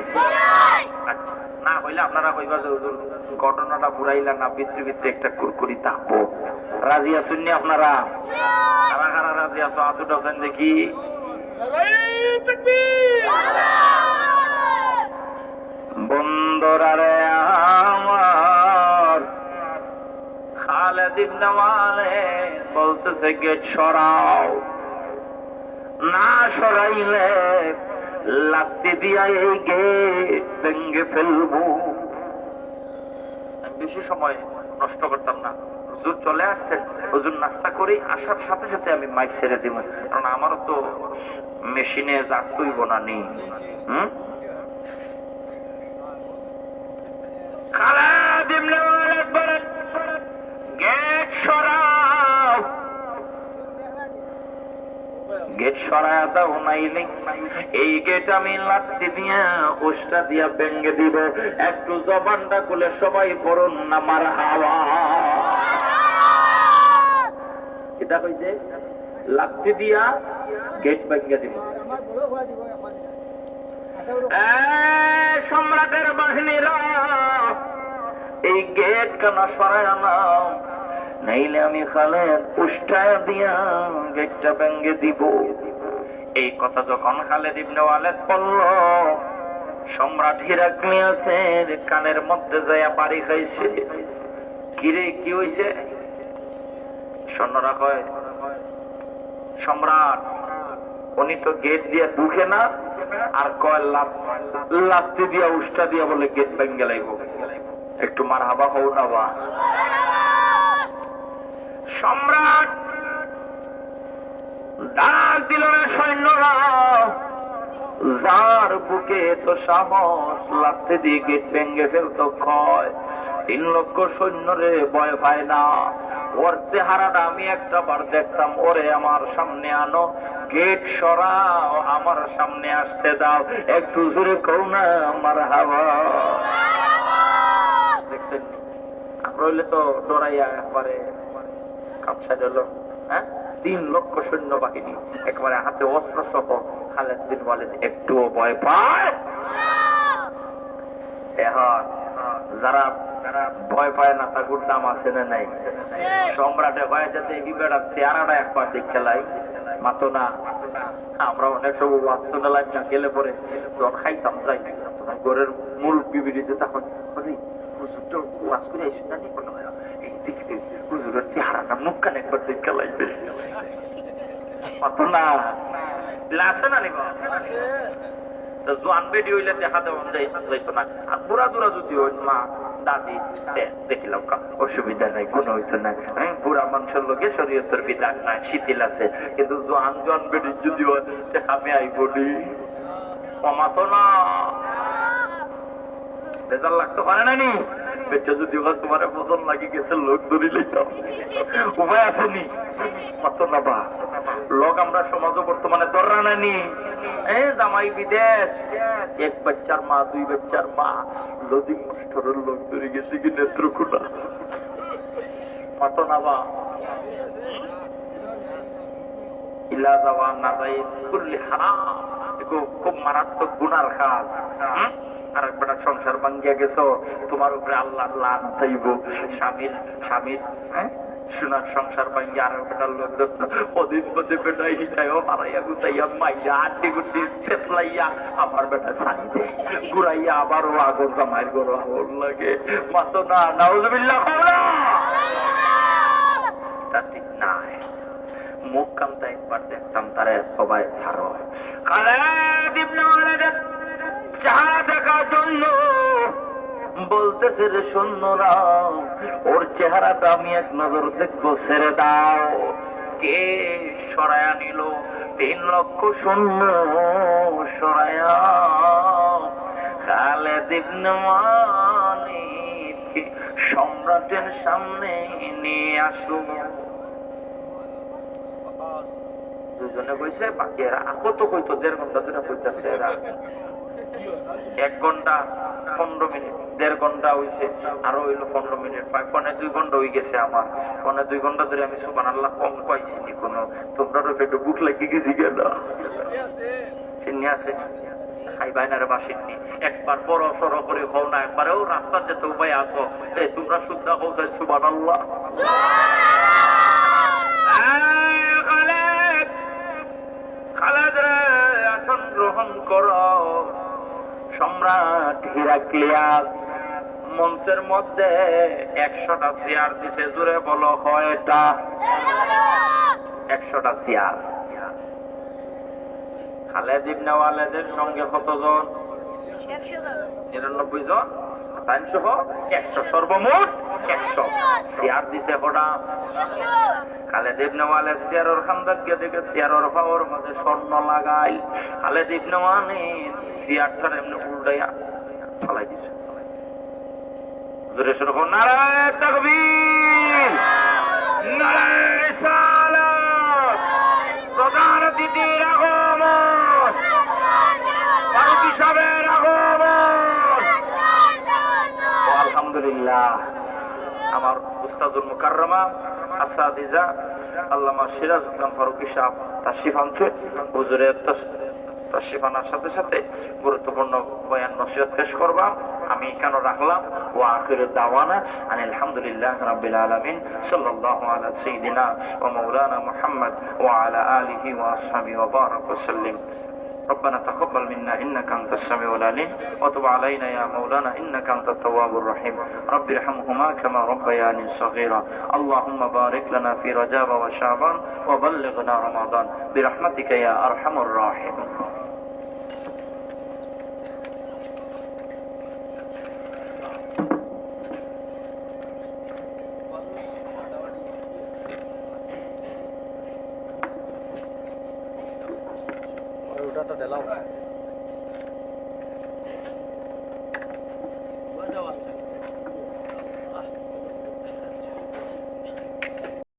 আচ্ছা, না হইলে আপনারা কইবা যে হুজুর ঘটনাটা পুরাইলা না, ভিতরে ভিতরে একটা কুরকুরি তাপো। রাজি আছেন নি আপনারা? কারা কারা রাজি আছো? হাত উঠাছেন দেখি। বন্ধুরা রে আমার, খালেদ ইবনে ওয়ালিদ বলতেছে গেট সরাও, না সরাইলে লাত্তি দিয়া এই গেট ভেঙে ফেলবো। বেশি সময় নষ্ট করতাম না। হুজুর চলে আসছেন, হুজুর নাস্তা করে আসার সাথে সাথে আমি মাইক ছেড়ে দিব, কারণ আমারও তো মেশিনে যাতইব না নি। খালেদ ইবনে ওয়ালিদ বলেন গেট সরাও। গেট সরায়া দাও, নাইলে এই গেট আমি লাত্তি দিয়া ওষ্টা দিয়া ভেঙে দিব। একটু জবানটা খুলে সবাই পড়ুন না মারহাবা। এটা কইছে লাত্তি দিয়া গেট ভেঙে দিব। সম্রাটের বাহিনীরা এই গেট কেন সরায়া নাও, নাইলে আমি খালেদ উষ্টায়া দিয়া গেটটা ভেঙে দিব। এই কথা যখন খালেদ ইবনে ওয়ালিদ বলল, সম্রাট হিরাক্লিয়াসের কানের মধ্যে যায়া বাড়ি খাইছে। কিরে কি হইছে? সৈন্যরা কয় সম্রাট উনি তো গেট দিয়ে ঢুকে না, আর কয় লাত্তি দিয়া উষ্টা দিয়া বলে গেট ভেঙে লাইব। একটু মারহাবা হও না বা। সম্রাট ডাক দিল না সৈন্যরা, যার বুকে তো সাহস লাত্তি দিয়ে গেট ভেঙে ফেলতো কয় 3 লক্ষ সৈন্যরে ভয় পায় না। ওর চেহারাটা আমি একটা বার দেখতাম, ওরে আমার সামনে আনো, গেট সরাও, আমার সামনে আসতে দাও। একটু জোরে কও না মারহাবা। দেখছেন আমরা হইলে তো ডরাইয়া একবারে কাপসাইড হলো। হ্যাঁ, 3 লক্ষ সৈন্য বাহিনী একবারে হাতে অস্ত্র সহ। খালেদ বিন ওয়ালিদ একটুও ভয় পায়? এখন যারা ভয় পায় না তাগুর দাম আছে না নাই? সম্রাটে ভয় যাতে বিবেড়ার চেহারাটা একবার দেখে লাই মাতো না। আমরা অনেক সব বাস্তু নেলাই না গেলে পরে যখন খাইতাম যাই ঘরের মূল বিবিরিতে তখন হুজুরটা ওয়াজ করে এসে না নি কোনো এই দেখবে হুজুরের চেহারাটা মুখ কান একবার দেখে লাইবে মাতো না। আসে না নিবা জোয়ান বেডি হইলে দেখা দেওয়া যাইতো না। আর বুড়া দুরা যদি ওই মা দাদি দেখিলাম অসুবিধা নাই, কোনো হইতো না। বুড়া মানুষের লোকে শরীয়তের বিধান নাই, শিথিল আছে। কিন্তু জোয়ান জোয়ান বেডি যদি দেখাবে আই বডি কমাতো না, বেজার লাগতে পারে না নি। বেচা যদি তোমার পছন্দ লাগে গেছে লোক ধরি লইতাম, উপায় আসেনি মাতো না বা। লোক আমরা সমাজও বর্তমানে দররা নানি। জামাই বিদেশ, 1 বাচ্চার মা 2 বাচ্চার মা লজিক মাস্টারের লোক ধরে গেছে কি নেত্রকোনা মাতো না বা। ইলা যাওয়া না যাই কুল্লি হারাম, খুব মারাত্মক গুনার কাজ। আর একটা সংসার ভাঙ্গিয়া গেছো, তোমার উপরে আল্লাহ লান থাইব। স্বামীর সোনার সংসার ভাঙ্গিয়া আর একটা লোক ধরছো, ওদিন মধ্যে বেটাই হিটাই হারাইয়া গুতাইয়া মাইয়া আড্ডি গুটি থেতলাইয়া আবার বেটা ছাড়ি দেয়, ঘুরাইয়া আবারও আগর জামাইয়ের গরো আগর লাগে। মাতো না, নাউজুবিল্লাহ। তা ঠিক নাই। মুখ কামটা একবার দেখতাম তারা সবাই ছাড়ো। খালেদ ইবনে ওয়ালিদ চেহারা দেখার জন্য বলতেছে রে সৈন্যরা, ওর চেহারাটা আমি এক নজর দেখবো, ছেড়ে দাও। কে সরায়া নিল? 3 লক্ষ সৈন্য সরায়া খালেদ ইবনে ওয়ালিদকে সম্রাটের সামনে নিয়ে আসলো। দুজনে কইছে, বাকি এরা কত কইতো 1.5 ঘন্টা ধরে কইতাছে। এরা 1 ঘন্টা 15 মিনিট, 1.5 ঘন্টা হইছে, আরো হইলো 15 মিনিট, 2 ঘন্টা হয়ে গেছে। আমার 2 ঘন্টা ধরে আমি সুবহানাল্লাহ কম পাইছি নি কোনো। তোমরা তো পেটে বুক লাগি গেছি গেল। চিনি আছে খাইবাই না রে বাসিনি। একবার বড় সড়ো করে হও না, একবারেও রাস্তার যেতে উপায় আসো। এই তোমরা শুদ্ধ কৌশল সুবহানাল্লাহ। খালেদ রে আসন গ্রহণ করো। সম্রাট হিরাক্লিয়াস মঞ্চের মধ্যে 100টা চেয়ার দিছে। জোরে বলো কয়টা? 100টা চেয়ার। খালেদ ইবনে ওয়ালিদের সঙ্গে কতজন? 99 জন। 300 100, সর্বমোট 100 চেয়ার দিছে। কটা? খালেদ ইবনে ওয়ালিদ চেয়ারের খান্দাত গিয়ে দেখে চেয়ারের পাওয়ার মাঝে স্বর্ণ লাগাই। খালেদ ইবনে ওয়ালিদ চেয়ারটার এমনি উল্টাইয়া ফালাই দিছে। জোরে শুরু করো, নারায়ে তাকবীর, নারায়ে রিসালাত, প্রধান অতিথির আগমন, ফারুক সাহেবের আগমন। আলহামদুলিল্লাহ। আমার উস্তাদুল মুকাররমা আসাদিজা আল্লামা সিরাজ ইসলাম ফারুকী সাহেব তাশরিফ আনছে। হুজুরের তাশরিফ আনার সাথে সাথে গুরুত্বপূর্ণ বয়ান নসিহত পেশ করবা। আমি কেন রাখলাম? ওয়া আখিরু দাওয়ানা আনিল হামদুলিল্লাহি রাব্বিল আলামিন। সাল্লাল্লাহু আলা সাইয়্যিদিনা ওয়া মাওলানা মুহাম্মদ ওয়া আলা আলিহি ওয়া আসহাবিহি ওয়া বারাক ওয়া সাল্লিম। ربنا تقبل منا إنك أنت السميع العليم وتب علينا يا مولانا إنك أنت التواب الرحيم. رب ارحمهما كما ربياني صغيرا. اللهم بارك لنا في رجب وشعبان وبلغنا رمضان برحمتك يا أرحم الراحمين. ওটা ঢেলাও